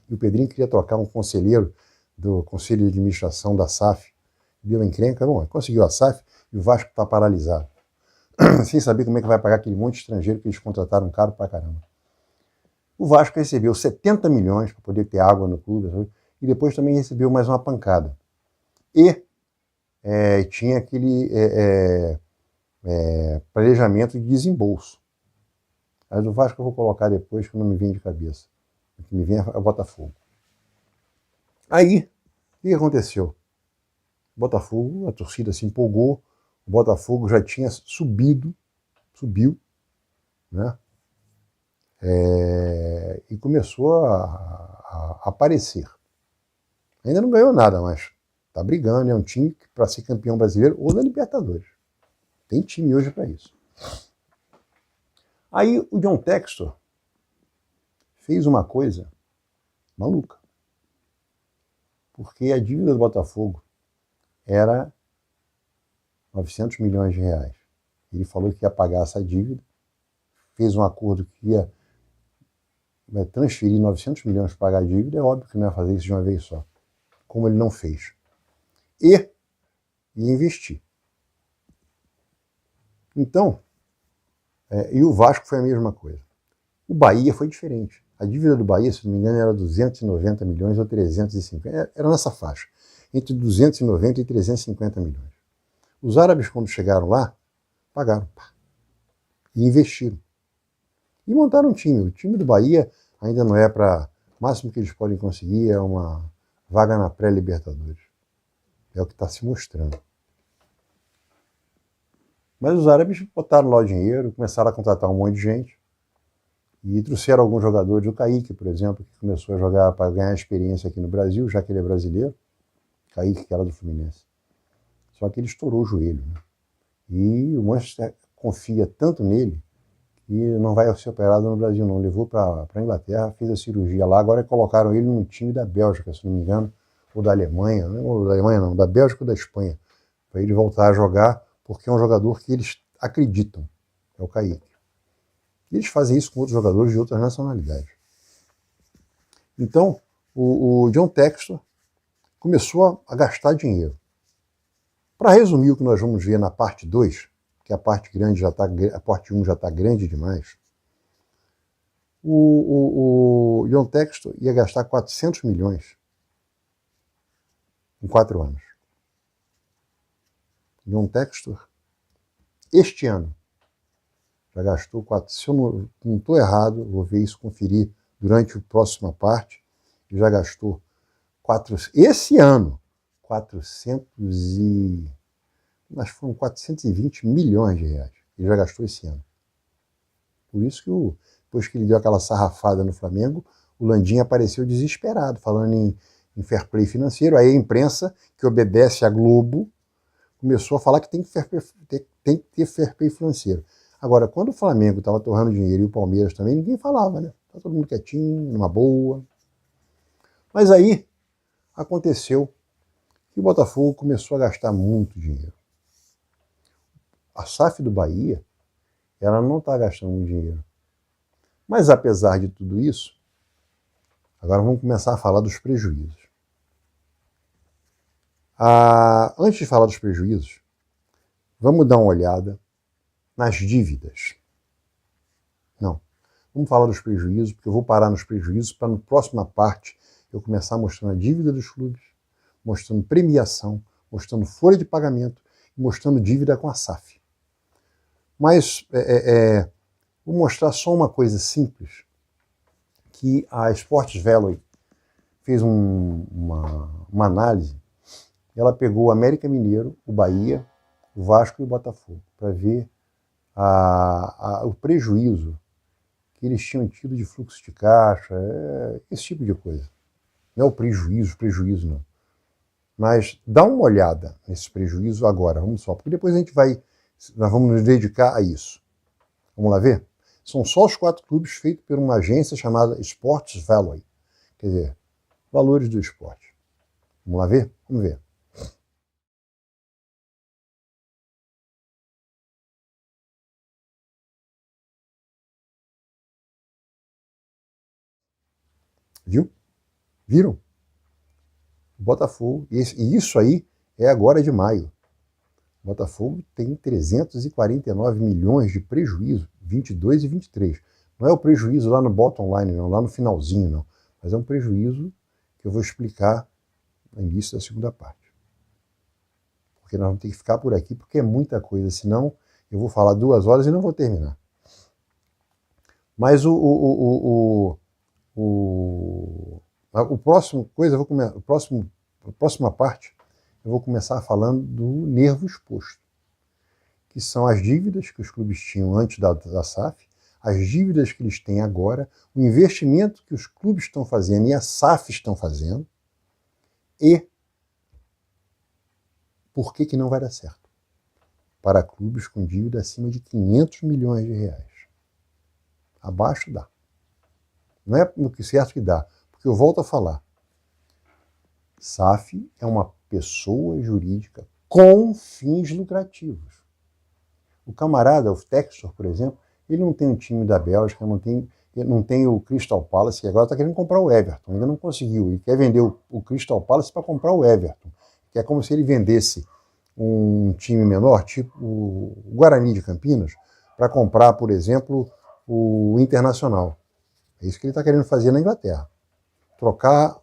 E o Pedrinho queria trocar um conselheiro do Conselho de Administração da SAF. Deu encrenca, bom, conseguiu a SAF e o Vasco está paralisado. Sem saber como é que vai pagar aquele monte de estrangeiro que eles contrataram caro pra caramba. O Vasco recebeu 70 milhões para poder ter água no clube, e depois também recebeu mais uma pancada. E tinha aquele planejamento de desembolso. Mas o Vasco eu vou colocar depois, que não me vem de cabeça. O que me vem é o Botafogo. Aí, o que aconteceu? O Botafogo, a torcida se empolgou, o Botafogo já tinha subiu, né? E começou a aparecer. Ainda não ganhou nada, mas está brigando, é um time para ser campeão brasileiro ou da Libertadores. Tem time hoje para isso. Aí o John Textor fez uma coisa maluca. Porque a dívida do Botafogo era 900 milhões de reais. Ele falou que ia pagar essa dívida, fez um acordo que ia transferir 900 milhões para pagar a dívida, é óbvio que não ia fazer isso de uma vez só, como ele não fez. E ia investir. Então, e o Vasco foi a mesma coisa. O Bahia foi diferente. A dívida do Bahia, se não me engano, era 290 milhões ou 350, era nessa faixa, entre 290 e 350 milhões. Os árabes, quando chegaram lá, pagaram e investiram. E montaram um time. O time do Bahia ainda não é para... O máximo que eles podem conseguir é uma vaga na pré-Libertadores. É o que está se mostrando. Mas os árabes botaram lá o dinheiro, começaram a contratar um monte de gente e trouxeram alguns jogadores. O Kaique, por exemplo, que começou a jogar para ganhar experiência aqui no Brasil, já que ele é brasileiro. Kaique, que era do Fluminense. Só que ele estourou o joelho, né? E o Manchester confia tanto nele que não vai ser operado no Brasil, não. Levou para a Inglaterra, fez a cirurgia lá, agora colocaram ele num time da Bélgica, se não me engano, ou da Alemanha, ou da Alemanha não, da Bélgica ou da Espanha, para ele voltar a jogar, porque é um jogador que eles acreditam, é o Kaique. E eles fazem isso com outros jogadores de outras nacionalidades. Então, o John Textor começou a gastar dinheiro. Para resumir o que nós vamos ver na parte 2, que a parte grande já tá, a parte 1 já está grande demais, o John Textor ia gastar 400 milhões em 4 anos. John Textor, este ano, já gastou, se eu não estou errado, vou ver isso, conferir durante a próxima parte, ele já gastou esse ano, 400 e... Mas foram 420 milhões de reais. Ele já gastou esse ano. Por isso que, depois que ele deu aquela sarrafada no Flamengo, o Landim apareceu desesperado, falando em fair play financeiro. Aí a imprensa, que obedece à Globo, começou a falar que tem que ter fair play financeiro. Agora, quando o Flamengo estava torrando dinheiro e o Palmeiras também, ninguém falava, né? Tá todo mundo quietinho, numa boa. Mas aí aconteceu que o Botafogo começou a gastar muito dinheiro. A SAF do Bahia, ela não está gastando muito dinheiro. Mas apesar de tudo isso, agora vamos começar a falar dos prejuízos. Antes de falar dos prejuízos, vamos dar uma olhada nas dívidas. Não, vamos falar dos prejuízos, porque eu vou parar nos prejuízos para na próxima parte eu começar mostrando a dívida dos clubes, mostrando premiação, mostrando folha de pagamento e mostrando dívida com a SAF. Mas vou mostrar só uma coisa simples, que a Sports Valley fez uma análise. Ela pegou o América Mineiro, o Bahia, o Vasco e o Botafogo, para ver o prejuízo que eles tinham tido de fluxo de caixa, esse tipo de coisa. Não é o prejuízo não. Mas dá uma olhada nesse prejuízo agora, vamos só, porque depois nós vamos nos dedicar a isso. Vamos lá ver? São só os 4 clubes feitos por uma agência chamada Sports Valley, quer dizer, valores do esporte. Vamos lá ver? Vamos ver. Viu? Viram? O Botafogo, e isso aí é agora de maio. O Botafogo tem 349 milhões de prejuízo, 22 e 23. Não é o prejuízo lá no bottom line, não, lá no finalzinho, não. Mas é um prejuízo que eu vou explicar no início da segunda parte. Porque nós vamos ter que ficar por aqui, porque é muita coisa, senão eu vou falar 2 horas e não vou terminar. Mas a próxima parte, eu vou começar falando do nervo exposto, que são as dívidas que os clubes tinham antes da SAF, as dívidas que eles têm agora, o investimento que os clubes estão fazendo e a SAF estão fazendo, e por que não vai dar certo para clubes com dívida acima de 500 milhões de reais. Abaixo dá. Não é no que certo que dá, porque eu volto a falar. SAF é uma pessoa jurídica com fins lucrativos. O camarada, o Textor, por exemplo, ele não tem um time da Bélgica, ele não tem o Crystal Palace, que agora está querendo comprar o Everton, ainda não conseguiu. Ele quer vender o Crystal Palace para comprar o Everton, que é como se ele vendesse um time menor, tipo o Guarani de Campinas, para comprar, por exemplo, o Internacional. É isso que ele está querendo fazer na Inglaterra. Trocar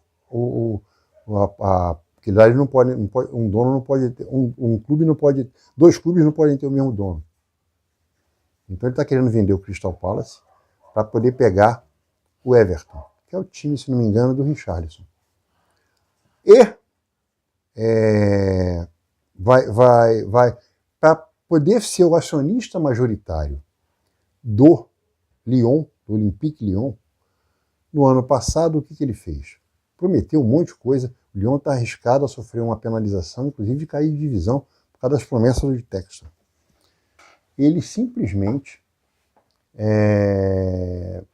porque lá ele não pode, um dono não pode ter, um clube não pode, 2 clubes não podem ter o mesmo dono. Então ele está querendo vender o Crystal Palace para poder pegar o Everton, que é o time, se não me engano, do Richarlison. E para poder ser o acionista majoritário do Lyon, do Olympique Lyon, no ano passado, o que ele fez? Prometeu um monte de coisa. O Lyon está arriscado a sofrer uma penalização, inclusive de cair de divisão, por causa das promessas do Textor. Ele simplesmente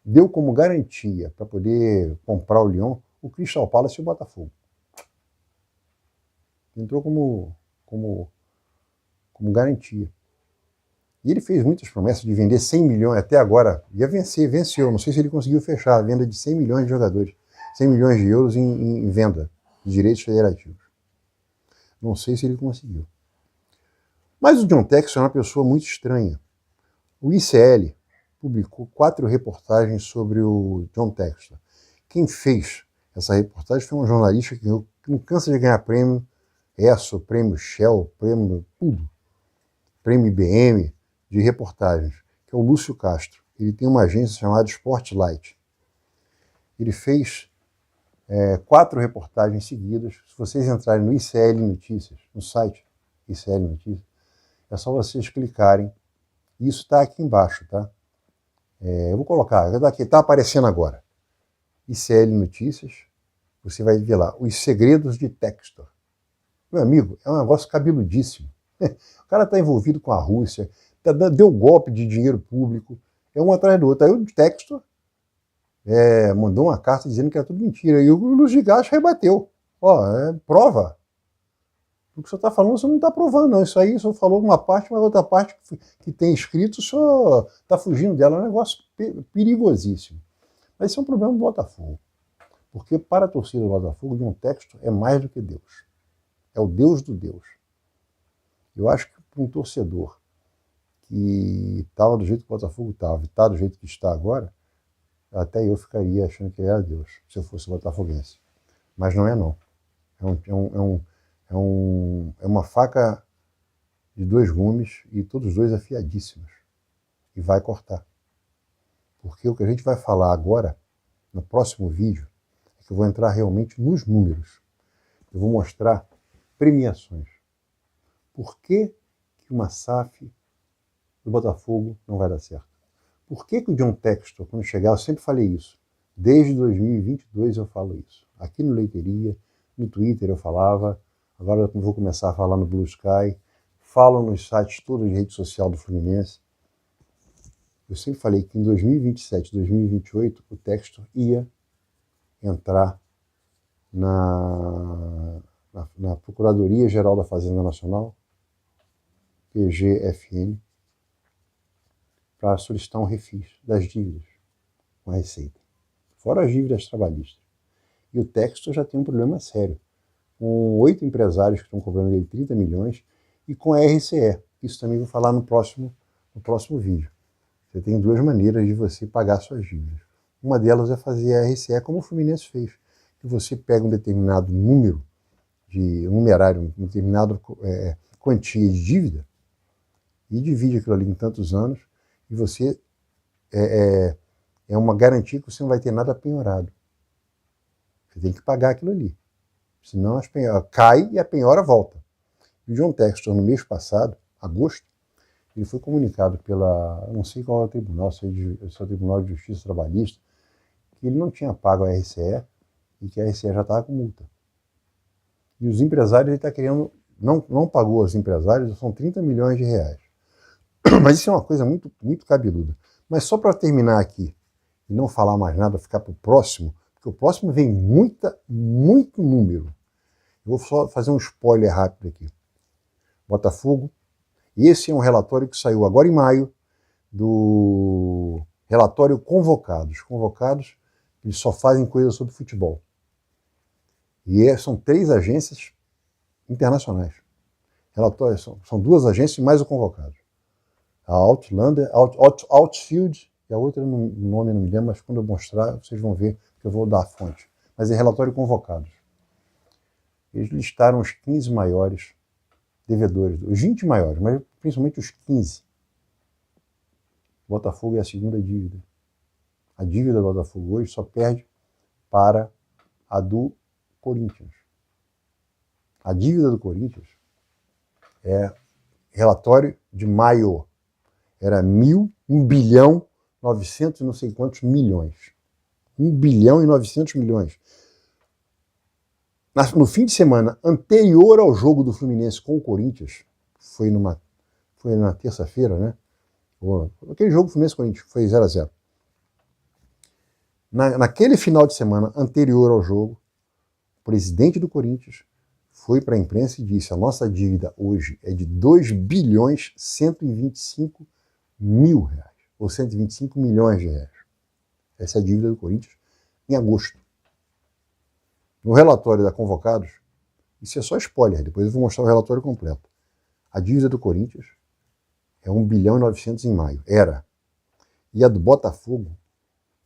deu como garantia para poder comprar o Lyon o Crystal Palace e o Botafogo. Entrou como garantia. E ele fez muitas promessas de vender 100 milhões, até agora ia vencer, venceu. Não sei se ele conseguiu fechar a venda de 100 milhões de jogadores, 100 milhões de euros em venda de direitos federativos. Não sei se ele conseguiu. Mas o John Textor é uma pessoa muito estranha. O ICL publicou 4 reportagens sobre o John Textor. Quem fez essa reportagem foi um jornalista que não cansa de ganhar prêmio ESSO, prêmio Shell, prêmio tudo, prêmio IBM de reportagens, que é o Lúcio Castro. Ele tem uma agência chamada Spotlight. Ele fez 4 reportagens seguidas. Se vocês entrarem no ICL Notícias, no site ICL Notícias, É só vocês clicarem. Isso está aqui embaixo, tá? Eu vou colocar, está aparecendo agora. ICL Notícias, você vai ver lá, os segredos de Textor. Meu amigo, é um negócio cabeludíssimo. O cara está envolvido com a Rússia, deu golpe de dinheiro público, é um atrás do outro. Aí o Textor mandou uma carta dizendo que era tudo mentira, e o Luiz de Gacha rebateu. Prova. O que o senhor está falando, o senhor não está provando, não. Isso aí, o senhor falou uma parte, mas outra parte que tem escrito, o senhor está fugindo dela. É um negócio perigosíssimo. Mas isso é um problema do Botafogo. Porque para a torcida do Botafogo, John Textor é mais do que Deus. É o Deus do Deus. Eu acho que para um torcedor que estava do jeito que o Botafogo estava e está do jeito que está agora, até eu ficaria achando que ele era Deus, se eu fosse botafoguense. Mas não é, não. É uma faca de dois gumes e todos os dois afiadíssimos. E vai cortar. Porque o que a gente vai falar agora, no próximo vídeo, é que eu vou entrar realmente nos números. Eu vou mostrar premiações. Por que uma SAF do Botafogo não vai dar certo? Por que o John Textor, quando chegar, eu sempre falei isso. Desde 2022 eu falo isso. Aqui no Leiteria, no Twitter eu falava, agora eu vou começar a falar no Blue Sky, falo nos sites todos de rede social do Fluminense. Eu sempre falei que em 2027, 2028, o Textor ia entrar na Procuradoria-Geral da Fazenda Nacional, PGFN, para solicitar um refis das dívidas com a Receita, fora as dívidas trabalhistas. E o Textor já tem um problema sério, com 8 empresários que estão cobrando dele 30 milhões e com a RCE. Isso também vou falar no próximo vídeo. Você tem duas maneiras de você pagar suas dívidas. Uma delas é fazer a RCE como o Fluminense fez, que você pega um determinado numerário, uma determinada quantia de dívida e divide aquilo ali em tantos anos e você é uma garantia que você não vai ter nada penhorado. Você tem que pagar aquilo ali. Senão cai e a penhora volta. E o John Textor, no mês passado, agosto, ele foi comunicado não sei qual é o tribunal, se é o Tribunal de Justiça Trabalhista, que ele não tinha pago a RCE e que a RCE já estava com multa. E os empresários, ele está querendo, não pagou aos empresários, são 30 milhões de reais. Mas isso é uma coisa muito, muito cabeluda. Mas só para terminar aqui e não falar mais nada, ficar para o próximo, porque o próximo vem muito número. Eu vou só fazer um spoiler rápido aqui. Botafogo. E esse é um relatório que saiu agora em maio, do relatório Convocados. Convocados, eles só fazem coisas sobre futebol. E são 3 agências internacionais. Relatórios são 2 agências e mais o Convocados. A Outfield, e a outra, o nome eu não me lembro, mas quando eu mostrar, vocês vão ver que eu vou dar a fonte. Mas é relatório Convocados. Eles listaram os 15 maiores devedores, os 20 maiores, mas principalmente os 15. O Botafogo é a segunda dívida. A dívida do Botafogo hoje só perde para a do Corinthians. A dívida do Corinthians relatório de maio, era 1 bilhão 900 e não sei quantos milhões. 1 bilhão e 900 milhões. No fim de semana anterior ao jogo do Fluminense com o Corinthians, foi na terça-feira, né? Aquele jogo Fluminense-Corinthians foi 0-0. Naquele final de semana anterior ao jogo, o presidente do Corinthians foi para a imprensa e disse: a nossa dívida hoje é de 2 bilhões 125 mil reais, ou 125 milhões de reais. Essa é a dívida do Corinthians em agosto. No relatório da Convocados, isso é só spoiler, depois eu vou mostrar o relatório completo. A dívida do Corinthians é 1 bilhão e 900 em maio, era. E a do Botafogo,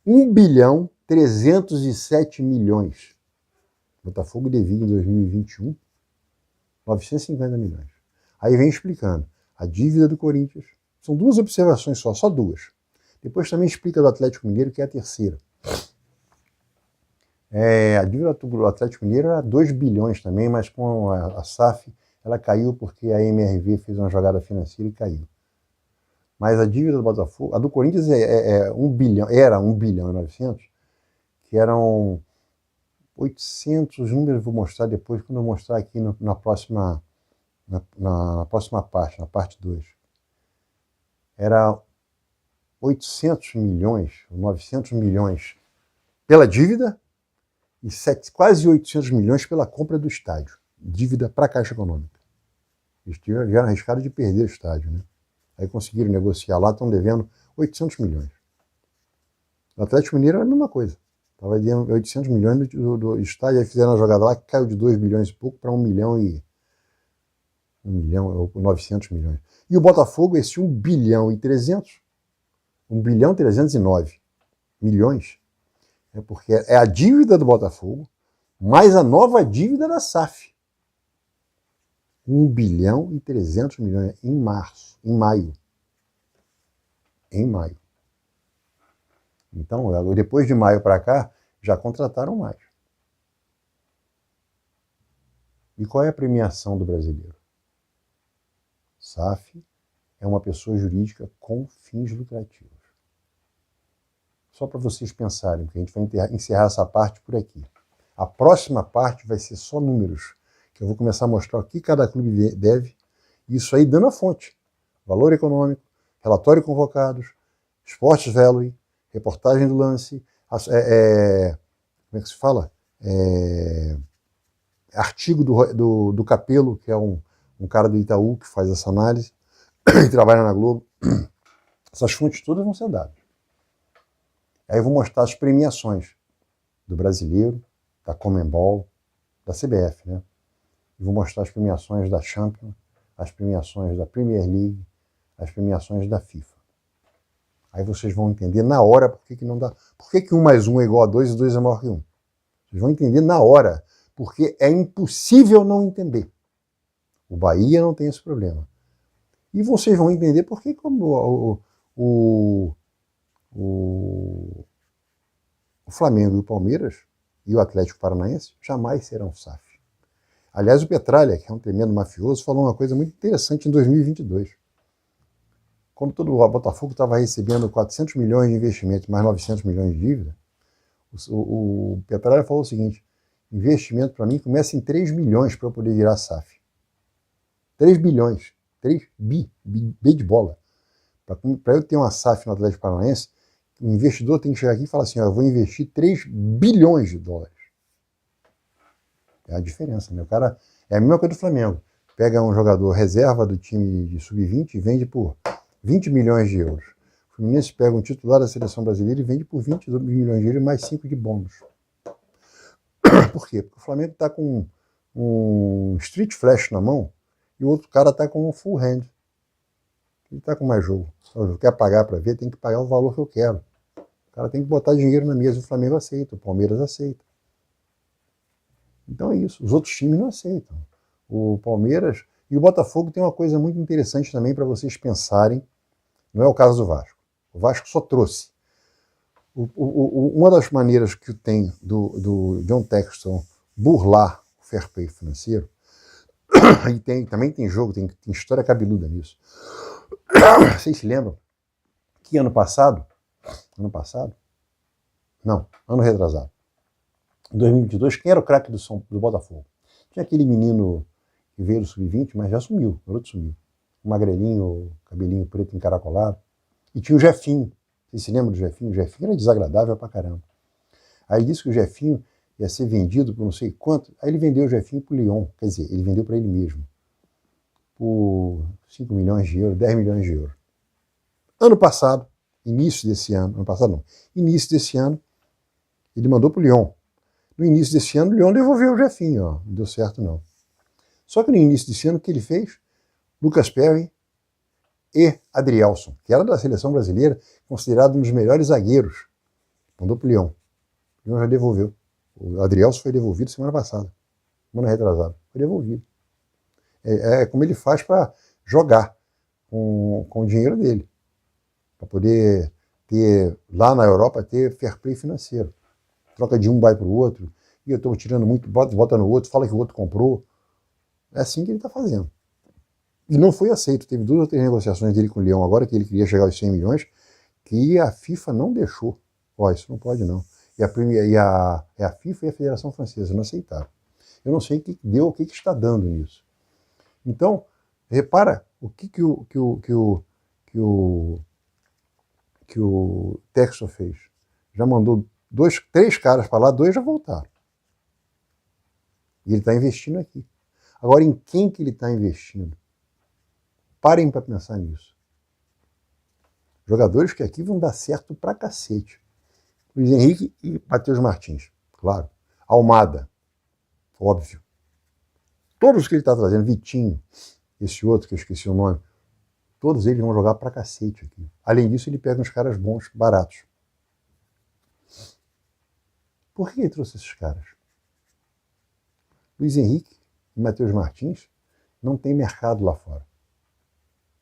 1 bilhão 307 milhões. O Botafogo devia em 2021 950 milhões. Aí vem explicando. A dívida do Corinthians, são 2 observações só 2. Depois também explica do Atlético Mineiro, que é a terceira. A dívida do Atlético Mineiro era 2 bilhões também, mas com a SAF Ela caiu porque a MRV fez uma jogada financeira e caiu. Mas a dívida do Botafogo, a do Corinthians é 1 bilhão, era 1 bilhão e 900, que eram 800 números, eu vou mostrar depois, quando eu mostrar aqui na próxima parte, na parte 2. Era 800 milhões, 900 milhões pela dívida e quase 800 milhões pela compra do estádio. Dívida para a Caixa Econômica. Eles tiveram arriscado de perder o estádio, né? Aí conseguiram negociar lá, estão devendo 800 milhões. O Atlético Mineiro era a mesma coisa. Estava devendo 800 milhões do estádio, aí fizeram uma jogada lá que caiu de 2 bilhões e pouco para 1 milhão e 900 milhões. E o Botafogo, esse 1 bilhão e 300, 1 bilhão e 309 milhões, é porque é a dívida do Botafogo mais a nova dívida da SAF. 1 bilhão e 300 milhões em maio. Em maio. Então, depois de maio para cá, já contrataram mais. E qual é a premiação do brasileiro? SAF é uma pessoa jurídica com fins lucrativos. Só para vocês pensarem, porque a gente vai encerrar essa parte por aqui. A próxima parte vai ser só números, que eu vou começar a mostrar o que cada clube deve, isso aí dando a fonte. Valor econômico, relatório convocados, Sports Value, reportagem do lance, como é que se fala? Artigo do Capello, que é um cara do Itaú que faz essa análise, e trabalha na Globo. Essas fontes todas vão ser dadas. Aí eu vou mostrar as premiações do Brasileiro, da Conmebol, da CBF, né? E vou mostrar as premiações da Champions, as premiações da Premier League, as premiações da FIFA. Aí vocês vão entender na hora por que não dá. Por que 1 mais 1 é igual a 2 e 2 é maior que 1. Vocês vão entender na hora, porque é impossível não entender. O Bahia não tem esse problema. E vocês vão entender por que o Flamengo e o Palmeiras e o Atlético Paranaense jamais serão SAF. Aliás, o Petralha, que é um tremendo mafioso, falou uma coisa muito interessante em 2022. Quando todo o Botafogo estava recebendo 400 milhões de investimento mais 900 milhões de dívida, o Petralha falou o seguinte: investimento para mim começa em 3 milhões para eu poder virar SAF. 3 bilhões. 3 B de bola. Para eu ter uma SAF no Atlético Paranaense, o investidor tem que chegar aqui e falar assim: eu vou investir 3 bilhões de dólares. É a diferença, né? O cara, é a mesma coisa do Flamengo. Pega um jogador reserva do time de sub-20 e vende por 20 milhões de euros. O Fluminense pega um titular da seleção brasileira e vende por 20 milhões de euros mais 5 de bônus. Por quê? Porque o Flamengo está com um street flash na mão e o outro cara está com um full hand. Ele está com mais jogo. Quer pagar para ver, tem que pagar o valor que eu quero. O cara tem que botar dinheiro na mesa. O Flamengo aceita, o Palmeiras aceita. Então é isso. Os outros times não aceitam. O Palmeiras e o Botafogo tem uma coisa muito interessante também para vocês pensarem. Não é o caso do Vasco. O Vasco só trouxe. Uma das maneiras que tem do John Textor burlar o fair play financeiro, e também tem jogo, tem história cabeluda nisso. Vocês se lembram que ano retrasado, em 2022, quem era o craque do Botafogo? Tinha aquele menino que veio do sub-20, mas já sumiu, o garoto sumiu. Um magrelinho, cabelinho preto encaracolado. E tinha o Jefinho. Vocês se lembram do Jefinho? O Jefinho era desagradável pra caramba. Aí ele disse que o Jefinho ia ser vendido por não sei quanto. Aí ele vendeu o Jefinho pro Lyon. Quer dizer, ele vendeu para ele mesmo. Por 5 milhões de euros, 10 milhões de euros. Início desse ano, ele mandou pro Lyon. No início desse ano, o Lyon devolveu o Jefinho, ó. Não deu certo, não. Só que no início desse ano, o que ele fez? Lucas Perry e Adrielson, que era da seleção brasileira, considerado um dos melhores zagueiros. Mandou pro Lyon. O Lyon já devolveu. O Adrielson foi devolvido semana passada. Semana retrasada. Foi devolvido. É como ele faz para jogar com o dinheiro dele. Para poder ter, lá na Europa, ter fair play financeiro. Troca de um, vai para o outro. E eu estou tirando muito, bota no outro, fala que o outro comprou. É assim que ele está fazendo. E não foi aceito. Teve 2 ou 3 negociações dele com o Leão agora, que ele queria chegar aos 100 milhões, que a FIFA não deixou. Ó, isso não pode não. A FIFA e a Federação Francesa não aceitaram. Eu não sei o que deu, o que está dando nisso. Então, repara o que o Textor fez. Já mandou 3 caras para lá, 2 já voltaram. E ele está investindo aqui. Agora, em quem que ele está investindo? Parem para pensar nisso. Jogadores que aqui vão dar certo pra cacete. Luiz Henrique e Matheus Martins, claro. Almada, óbvio. Todos que ele está trazendo, Vitinho, esse outro que eu esqueci o nome, todos eles vão jogar pra cacete aqui. Além disso, ele pega uns caras bons, baratos. Por que ele trouxe esses caras? Luiz Henrique e Matheus Martins não tem mercado lá fora.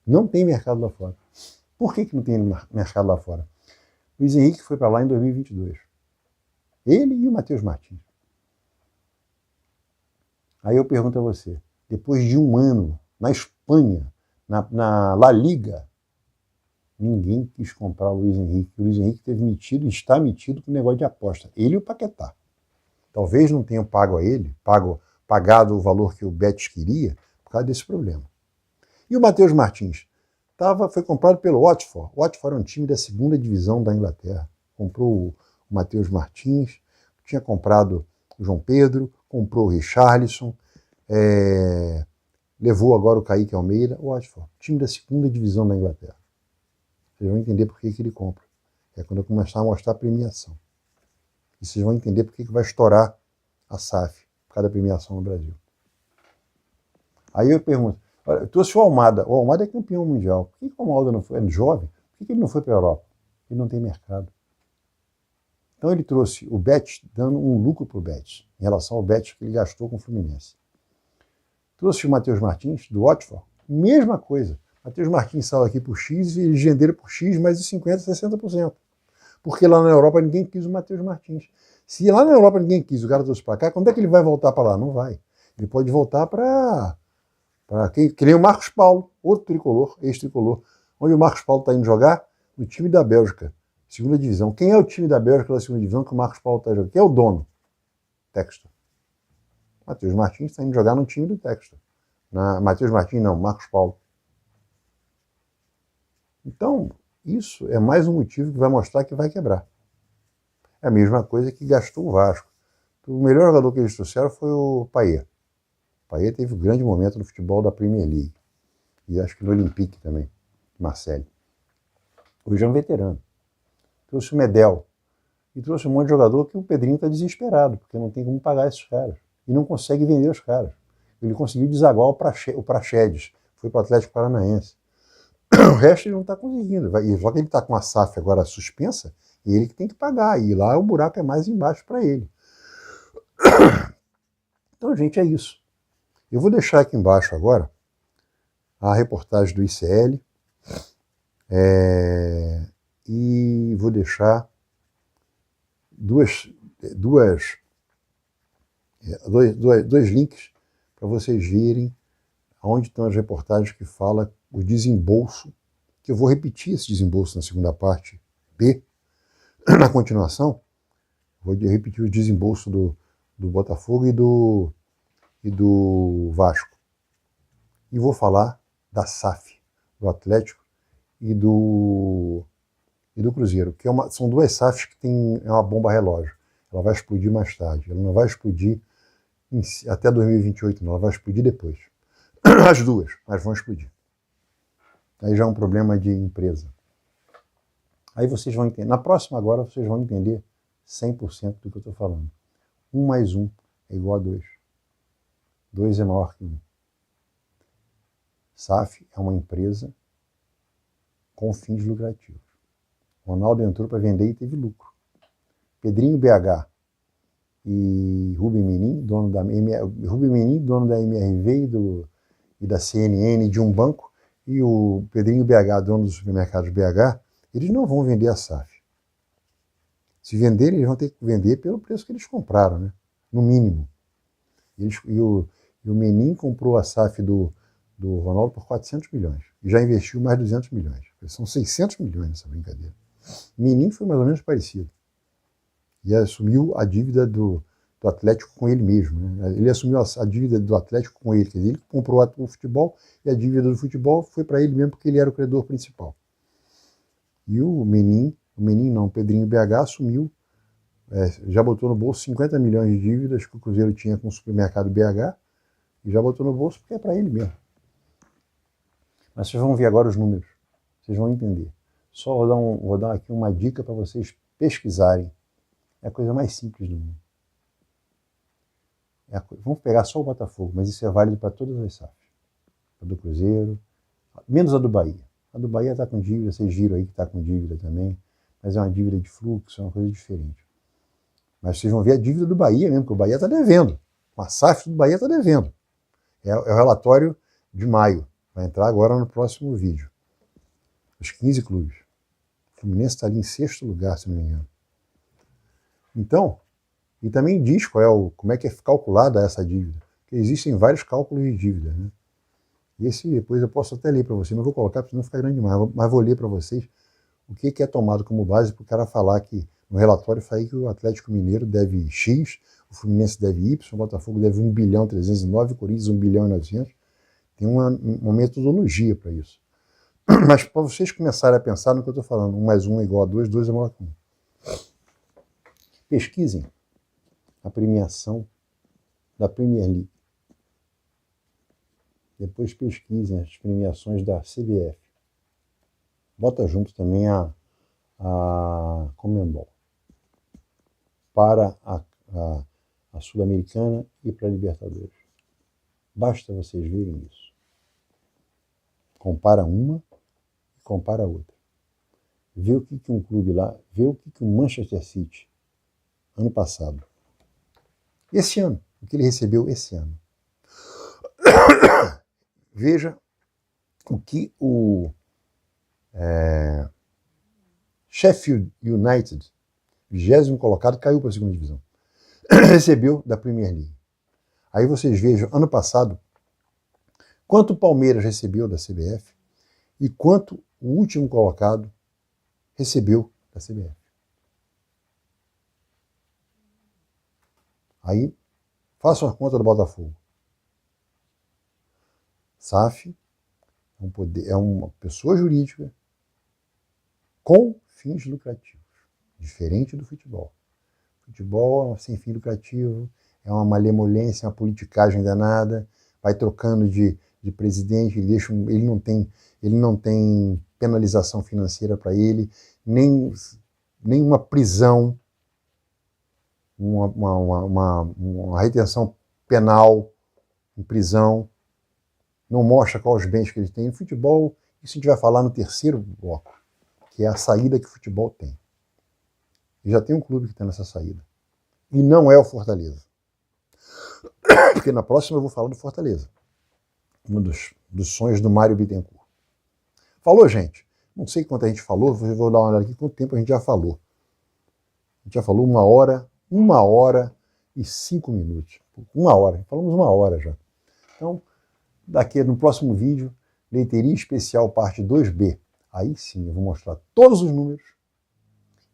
Não tem mercado lá fora. Por que não tem mercado lá fora? Luiz Henrique foi para lá em 2022. Ele e o Matheus Martins. Aí eu pergunto a você, depois de um ano na Espanha, na La Liga, ninguém quis comprar o Luiz Henrique. O Luiz Henrique teve metido, está metido com o negócio de aposta. Ele e o Paquetá. Talvez não tenham pago a ele, pagado o valor que o Betis queria, por causa desse problema. E o Matheus Martins? Foi comprado pelo Watford. O Watford é um time da 2ª divisão da Inglaterra. Comprou o Matheus Martins, tinha comprado o João Pedro, comprou o Richarlison, levou agora o Kaique Almeida, o Watford, time da 2ª divisão da Inglaterra. Vocês vão entender por que ele compra. É quando eu começar a mostrar a premiação. E vocês vão entender por que vai estourar a SAF, por causa da premiação no Brasil. Aí eu pergunto, olha, eu trouxe o Almada. O Almada é campeão mundial. Por que o Almada não foi? É jovem. Por que ele não foi para a Europa? Ele não tem mercado. Então ele trouxe o Betis, dando um lucro para o Betis, em relação ao Betis que ele gastou com o Fluminense. Trouxe o Matheus Martins, do Watford, mesma coisa. Matheus Martins saiu aqui por X e eles venderam por X mais de 50%, 60%. Porque lá na Europa ninguém quis o Matheus Martins. Se lá na Europa ninguém quis, o cara trouxe para cá, quando é que ele vai voltar para lá? Não vai. Ele pode voltar para que nem o Marcos Paulo, outro tricolor, ex-tricolor. Onde o Marcos Paulo está indo jogar? No time da Bélgica, 2ª divisão. Quem é o time da Bélgica da 2ª divisão que o Marcos Paulo está jogando? Quem é o dono? Textor. Matheus Martins está indo jogar no time do Textor. Matheus Martins não, Marcos Paulo. Então, isso é mais um motivo que vai mostrar que vai quebrar. É a mesma coisa que gastou o Vasco. O melhor jogador que eles trouxeram foi o Payet. O Payet teve um grande momento no futebol da Premier League. E acho que no Olympique também, Marseille. Hoje é um veterano. Trouxe o Medel. E trouxe um monte de jogador que o Pedrinho está desesperado, porque não tem como pagar esses caras. E não consegue vender os caras. Ele conseguiu desaguar o Praxedes. Foi para o Atlético Paranaense. O resto ele não está conseguindo. Só que ele está com a SAF agora suspensa, e ele que tem que pagar. E lá o buraco é mais embaixo para ele. Então, gente, é isso. Eu vou deixar aqui embaixo agora a reportagem do ICL e vou deixar dois links para vocês verem onde estão as reportagens que falam o desembolso, que eu vou repetir esse desembolso na segunda parte B, na continuação, vou repetir o desembolso do Botafogo e do Vasco. E vou falar da SAF, do Atlético e do Cruzeiro, que são 2 SAFs que é uma bomba relógio. Ela vai explodir mais tarde, ela não vai explodir até 2028, não, ela vai explodir depois. As 2, mas vão explodir. Aí já é um problema de empresa. Aí vocês vão entender. Na próxima agora vocês vão entender 100% do que eu estou falando. 1 mais 1 é igual a 2. 2 é maior que 1. SAF é uma empresa com fins lucrativos. Ronaldo entrou para vender e teve lucro. Pedrinho BH e Rubem Menin, dono da MRV e da CNN de um banco, e o Pedrinho BH, dono dos supermercados BH, eles não vão vender a SAF. Se venderem, eles vão ter que vender pelo preço que eles compraram, né? No mínimo. E E o Menin comprou a SAF do Ronaldo por 400 milhões. E já investiu mais 200 milhões. São 600 milhões nessa brincadeira. O Menin foi mais ou menos parecido. E assumiu a dívida do Atlético com ele mesmo. Né? Ele assumiu a dívida do Atlético com ele. Quer dizer, ele comprou o futebol e a dívida do futebol foi para ele mesmo porque ele era o credor principal. E o Pedrinho BH assumiu, já botou no bolso 50 milhões de dívidas que o Cruzeiro tinha com o supermercado BH e já botou no bolso porque é para ele mesmo. Mas vocês vão ver agora os números, vocês vão entender. Só vou dar aqui uma dica para vocês pesquisarem. É a coisa mais simples do mundo. Vamos pegar só o Botafogo, mas isso é válido para todas as SAFs. A do Cruzeiro, menos a do Bahia. A do Bahia está com dívida, vocês viram aí que está com dívida também, mas é uma dívida de fluxo, é uma coisa diferente. Mas vocês vão ver a dívida do Bahia mesmo, porque o Bahia está devendo. A SAF do Bahia está devendo. É o relatório de maio. Vai entrar agora no próximo vídeo. Os 15 clubes. O Fluminense está ali em 6º lugar, se não me engano. Então, e também diz como é que é calculada essa dívida. Porque existem vários cálculos de dívida. Né? E esse depois eu posso até ler para vocês, não vou colocar porque não fica grande demais, mas vou ler para vocês o que é tomado como base para o cara falar que no relatório fala que o Atlético Mineiro deve X, o Fluminense deve Y, o Botafogo deve 1.309.000.000, o Corinthians 1.900.000.000. Tem uma metodologia para isso. Mas para vocês começarem a pensar no que eu estou falando, 1 mais 1 é igual a 2, 2 é maior que 1. Pesquisem a premiação da Premier League. Depois pesquisem as premiações da CBF. Bota junto também a Conmebol. Para a Sul-Americana e para a Libertadores. Basta vocês verem isso. Compara uma e compara a outra. Vê o que um clube lá, vê o que o Manchester City, ano passado. Esse ano, o que ele recebeu esse ano. Veja o que o Sheffield United, 20º colocado, caiu para a 2ª divisão. Recebeu da Premier League. Aí vocês vejam, ano passado, quanto o Palmeiras recebeu da CBF e quanto o último colocado recebeu da CBF. Aí, façam a conta do Botafogo. SAF é uma pessoa jurídica com fins lucrativos, diferente do futebol. Futebol é sem fim lucrativo, é uma malemolência, uma politicagem danada, vai trocando de presidente, ele não tem penalização financeira para ele, nem uma prisão, uma retenção penal em prisão, não mostra quais os bens que ele tem. No futebol, isso a gente vai falar no 3º bloco, que é a saída que o futebol tem. E já tem um clube que está nessa saída. E não é o Fortaleza. Porque na próxima eu vou falar do Fortaleza. Um dos sonhos do Mário Bittencourt. Falou, gente? Não sei quanto a gente falou, vou dar uma olhada aqui, quanto tempo a gente já falou. A gente já falou 1 hora e 5 minutos. 1 hora, falamos 1 hora já. Então, daqui no próximo vídeo, Leiteria Especial parte 2B. Aí sim, eu vou mostrar todos os números.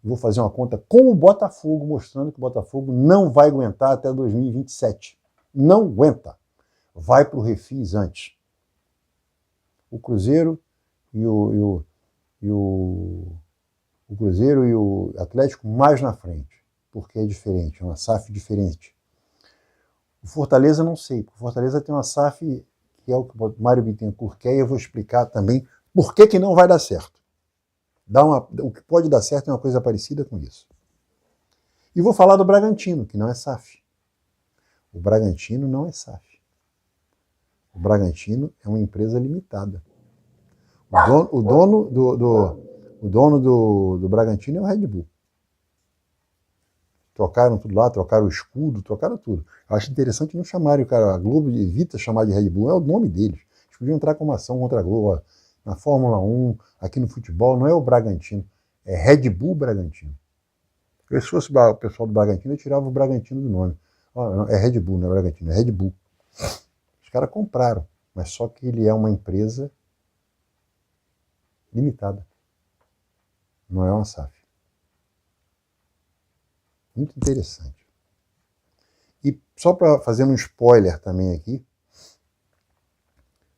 Vou fazer uma conta com o Botafogo, mostrando que o Botafogo não vai aguentar até 2027. Não aguenta. Vai para o refis antes. O Cruzeiro e o Cruzeiro e o Atlético mais na frente, porque é diferente, é uma SAF diferente. O Fortaleza não sei, porque o Fortaleza tem uma SAF que é o que o Mário Bittencourt quer, e eu vou explicar também por que não vai dar certo. O que pode dar certo é uma coisa parecida com isso. E vou falar do Bragantino, que não é SAF. O Bragantino não é SAF. O Bragantino é uma empresa limitada. O dono do Bragantino é o Red Bull. Trocaram tudo lá, trocaram o escudo, trocaram tudo. Eu acho interessante não chamarem o cara, a Globo evita chamar de Red Bull, é o nome deles. Eles podiam entrar com uma ação contra a Globo, na Fórmula 1, aqui no futebol, não é o Bragantino, é Red Bull Bragantino. Se fosse o pessoal do Bragantino, eu tirava o Bragantino do nome. É Red Bull, não é Bragantino, é Red Bull. caras compraram, mas só que ele é uma empresa limitada. Não é uma SAF. Muito interessante. E só para fazer um spoiler também aqui,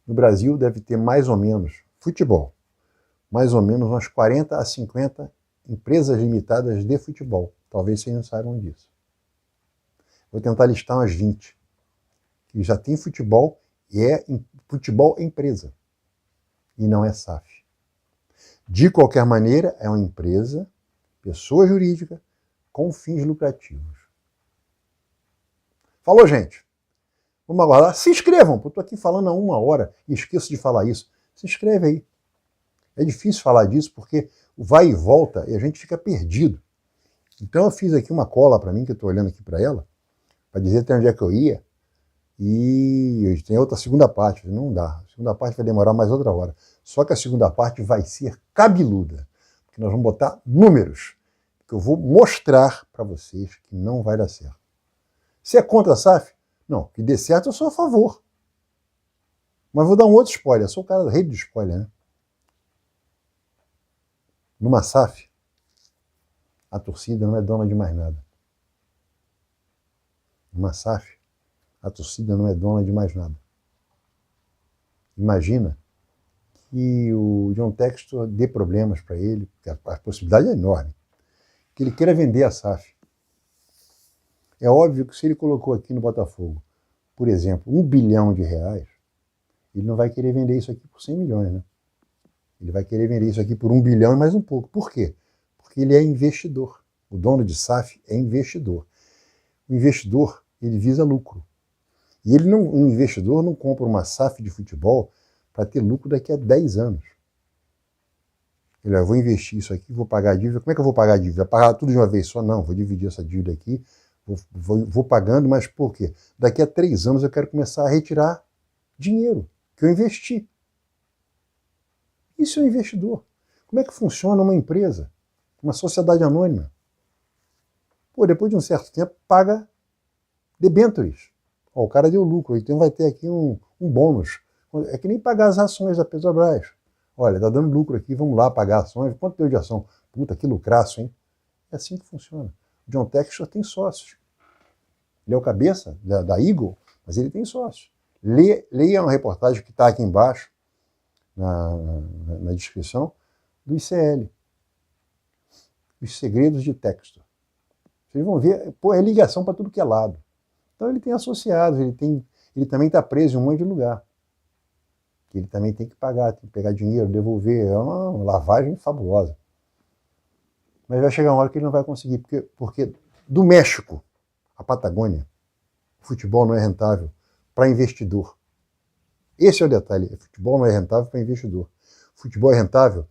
no Brasil deve ter mais ou menos, futebol, mais ou menos umas 40 a 50 empresas limitadas de futebol. Talvez vocês não saibam disso. Vou tentar listar umas 20. Que já tem futebol e futebol é empresa. E não é SAF. De qualquer maneira, é uma empresa, pessoa jurídica, com fins lucrativos. Falou, gente? Vamos aguardar. Se inscrevam, porque eu estou aqui falando há 1 hora e esqueço de falar isso. Se inscreve aí. É difícil falar disso porque vai e volta e a gente fica perdido. Então eu fiz aqui uma cola para mim, que eu estou olhando aqui para ela, para dizer até onde é que eu ia. E tem outra segunda parte. Não dá. A segunda parte vai demorar mais outra hora. Só que a segunda parte vai ser cabeluda. Porque nós vamos botar números. Que eu vou mostrar para vocês que não vai dar certo. Você é contra a SAF? Não, que dê certo eu sou a favor. Mas vou dar um outro spoiler. Eu sou o cara do rei do spoiler, né? Numa SAF, a torcida não é dona de mais nada. Numa SAF, a torcida não é dona de mais nada. Imagina que o John Textor dê problemas para ele, porque a possibilidade é enorme, que ele queira vender a SAF. É óbvio que se ele colocou aqui no Botafogo, por exemplo, R$1 bilhão, ele não vai querer vender isso aqui por 100 milhões, né? Ele vai querer vender isso aqui por 1 bilhão e mais um pouco. Por quê? Porque ele é investidor. O dono de SAF é investidor. O investidor, ele visa lucro. E um investidor não compra uma SAF de futebol para ter lucro daqui a 10 anos. Ele, eu vou investir isso aqui, vou pagar a dívida. Como é que eu vou pagar a dívida? Vai pagar tudo de uma vez só? Não, vou dividir essa dívida aqui, vou pagando, mas por quê? Daqui a 3 anos eu quero começar a retirar dinheiro que eu investi. Isso é um investidor. Como é que funciona uma empresa? Uma sociedade anônima? Pô, depois de um certo tempo, paga debêntures. Ó, o cara deu lucro, então vai ter aqui um bônus. É que nem pagar as ações da Petrobras. Olha, tá dando lucro aqui, vamos lá pagar ações. Quanto deu de ação? Puta, que lucraço, hein? É assim que funciona. O John Textor tem sócios. Ele é o cabeça da Eagle, mas ele tem sócios. Leia uma reportagem que está aqui embaixo, na descrição, do ICL. Os segredos de Textor. Vocês vão ver, pô, é ligação para tudo que é lado. Então ele tem associados, ele também está preso em um monte de lugar. Que ele também tem que pagar, tem que pegar dinheiro, devolver. É uma lavagem fabulosa. Mas vai chegar uma hora que ele não vai conseguir, porque do México à Patagônia, o futebol não é rentável para investidor. Esse é o detalhe. O futebol não é rentável para investidor. O futebol é rentável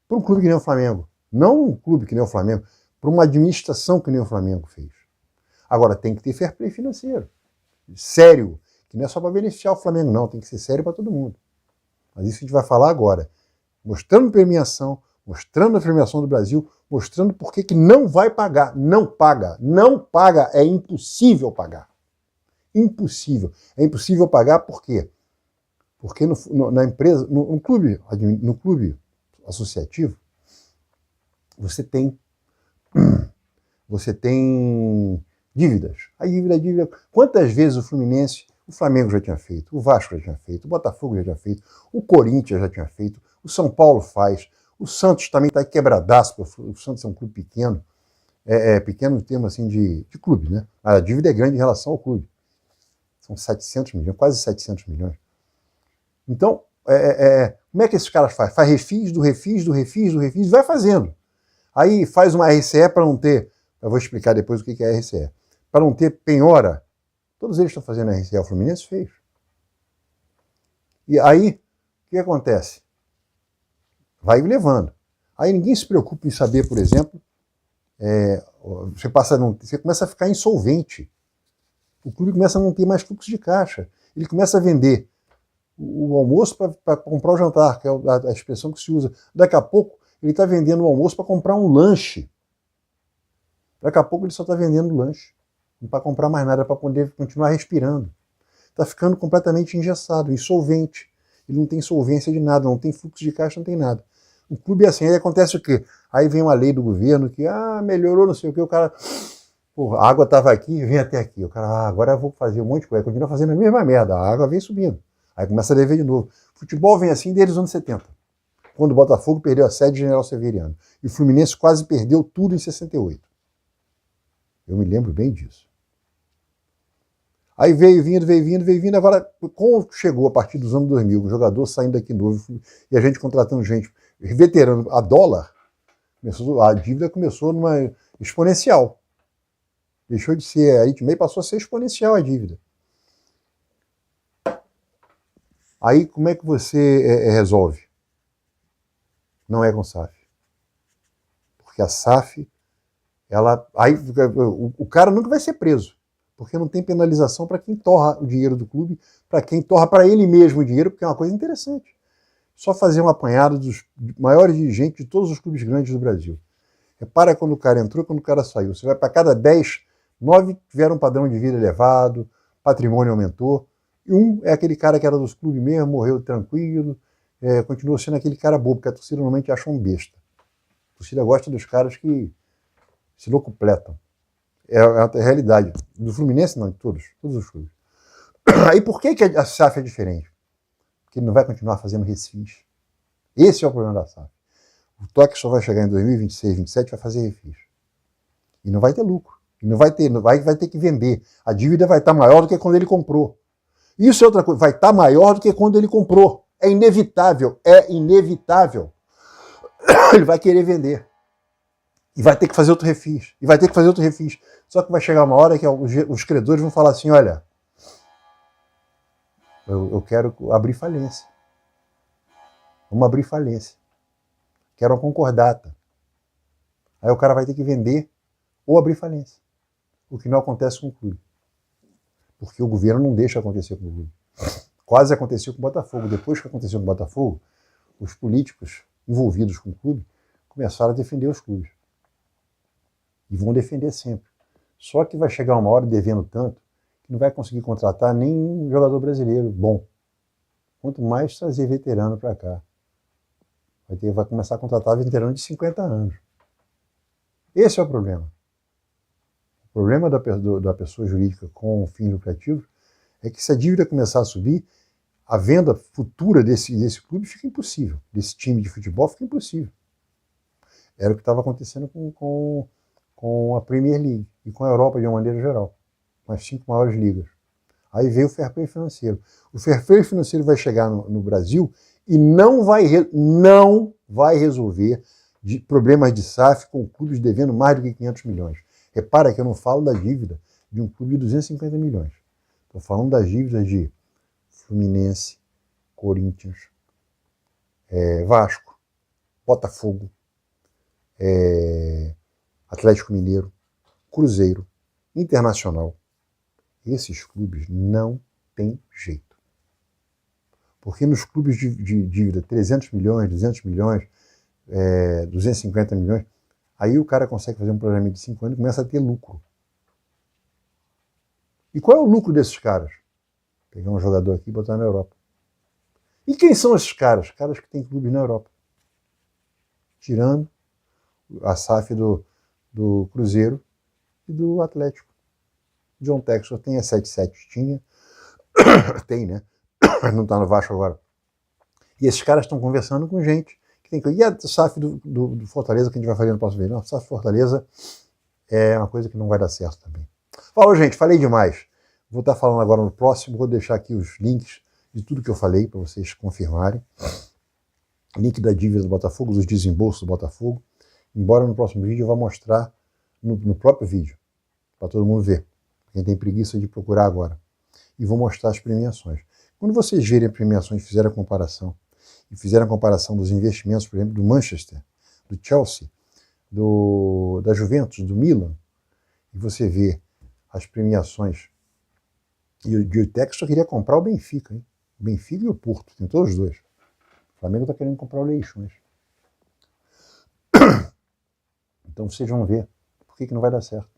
para um clube que nem o Flamengo. Não um clube que nem o Flamengo, para uma administração que nem o Flamengo fez. Agora, tem que ter fair play financeiro. Sério. Que não é só para beneficiar o Flamengo, não. Tem que ser sério para todo mundo. Mas isso a gente vai falar agora. Mostrando premiação, mostrando a premiação do Brasil, mostrando por que não vai pagar. Não paga. Não paga. É impossível pagar. Impossível. É impossível pagar por quê? Porque na empresa, no clube associativo, você tem dívidas. A dívida. Quantas vezes o Flamengo já tinha feito, o Vasco já tinha feito, o Botafogo já tinha feito, o Corinthians já tinha feito, o São Paulo faz, o Santos também está quebradaço, porque o Santos é um clube pequeno, pequeno em termos assim de clube, né? A dívida é grande em relação ao clube. São 700 milhões, quase 700 milhões. Então, como é que esses caras fazem? Faz refis, vai fazendo. Aí faz uma RCE para não ter, eu vou explicar depois o que é RCE, para não ter penhora. Todos eles estão fazendo RCE, o Fluminense fez. E aí, o que acontece? Vai levando. Aí ninguém se preocupa em saber, por exemplo, você começa a ficar insolvente. O clube começa a não ter mais fluxo de caixa. Ele começa a vender o almoço para comprar o jantar, que é a expressão que se usa. Daqui a pouco, ele está vendendo o almoço para comprar um lanche. Daqui a pouco, ele só está vendendo o lanche. Não para comprar mais nada, para poder continuar respirando. está ficando completamente engessado, insolvente. Ele não tem solvência de nada, não tem fluxo de caixa, não tem nada. O clube é assim, aí acontece o quê? Aí vem uma lei do governo que, melhorou, não sei o quê, o cara, pô, a água estava aqui, vem até aqui. O cara, agora eu vou fazer um monte de coisa, continua fazendo a mesma merda, a água vem subindo. Aí começa a dever de novo. Futebol vem assim desde os anos 70, quando o Botafogo perdeu a sede de General Severiano. E o Fluminense quase perdeu tudo em 68. Eu me lembro bem disso. Aí veio vindo, agora, como chegou a partir dos anos 2000, o jogador saindo daqui novo, e a gente contratando gente veterano a dólar, a dívida começou numa exponencial. Deixou de ser aritmética e passou a ser exponencial a dívida. Aí como é que você resolve? Não é com SAF. Porque a SAF, o cara nunca vai ser preso, porque não tem penalização para quem torra o dinheiro do clube, para quem torra para ele mesmo o dinheiro, porque é uma coisa interessante. Só fazer um apanhado dos maiores dirigentes de todos os clubes grandes do Brasil. Repara quando o cara entrou, quando o cara saiu. Você vai para cada 10, 9 tiveram um padrão de vida elevado, patrimônio aumentou, e um é aquele cara que era dos clubes mesmo, morreu tranquilo, continuou sendo aquele cara bobo, porque a torcida normalmente acha um besta. A torcida gosta dos caras que se locupletam. É a realidade. Do Fluminense, não, de todos os clubes. Aí por que a SAF é diferente? Porque ele não vai continuar fazendo refis. Esse é o problema da SAF. O toque só vai chegar em 2026, 2027, vai fazer refis. E não vai ter lucro. E não vai ter, vai ter que vender. A dívida vai estar maior do que quando ele comprou. Isso é outra coisa. Vai estar maior do que quando ele comprou. É inevitável. É inevitável. Ele vai querer vender. E vai ter que fazer outro refis. E vai ter que fazer outro refis. Só que vai chegar uma hora que os credores vão falar assim, olha, eu quero abrir falência. Vamos abrir falência. Quero uma concordata. Aí o cara vai ter que vender ou abrir falência. O que não acontece com o clube. Porque o governo não deixa acontecer com o clube. Quase aconteceu com o Botafogo. Depois que aconteceu com o Botafogo, os políticos envolvidos com o clube começaram a defender os clubes. E vão defender sempre. Só que vai chegar uma hora devendo tanto que não vai conseguir contratar nem um jogador brasileiro bom. Quanto mais trazer veterano para cá. Vai começar a contratar veterano de 50 anos. Esse é o problema. O problema da pessoa jurídica com fins lucrativos é que se a dívida começar a subir, a venda futura desse clube fica impossível. Desse time de futebol fica impossível. Era o que estava acontecendo com a Premier League e com a Europa de uma maneira geral. Com as 5 maiores ligas. Aí veio o fair play financeiro. O fair play financeiro vai chegar no Brasil e não vai resolver problemas de SAF com clubes devendo mais do que 500 milhões. Repara que eu não falo da dívida de um clube de 250 milhões. Estou falando das dívidas de Fluminense, Corinthians, Vasco, Botafogo, Atlético Mineiro, Cruzeiro, Internacional. Esses clubes não têm jeito. Porque nos clubes de dívida, 300 milhões, 200 milhões, 250 milhões, aí o cara consegue fazer um programa de 5 anos e começa a ter lucro. E qual é o lucro desses caras? Pegar um jogador aqui e botar na Europa. E quem são esses caras? Caras que têm clubes na Europa. Tirando a SAF do Cruzeiro e do Atlético. John Textor tem a 77, tinha. Tem, né? Não está no Vasco agora. E esses caras estão conversando com gente que tem coisa. E a SAF do Fortaleza, que a gente vai fazer no próximo vídeo? Não, a SAF do Fortaleza é uma coisa que não vai dar certo também. Falou, gente, falei demais. Vou estar falando agora no próximo, vou deixar aqui os links de tudo que eu falei para vocês confirmarem. Link da dívida do Botafogo, dos desembolsos do Botafogo. Embora no próximo vídeo eu vá mostrar no próprio vídeo, para todo mundo ver. Quem tem preguiça de procurar agora. E vou mostrar as premiações. Quando vocês verem as premiações e fizerem a comparação, e fizeram a comparação dos investimentos, por exemplo, do Manchester, do Chelsea, da Juventus, do Milan, e você vê as premiações. E o Textor queria comprar o Benfica, hein? O Benfica e o Porto, tem todos os dois. O Flamengo está querendo comprar o Leixões. Então vocês vão ver por que não vai dar certo.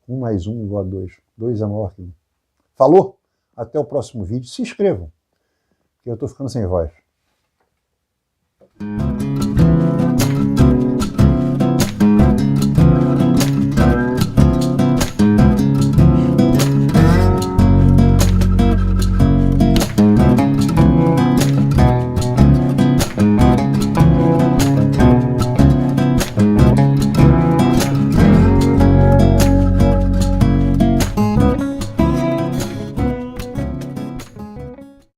1 mais 1 igual a 2. 2 é maior que 1. Falou? Até o próximo vídeo. Se inscrevam, porque eu estou ficando sem voz.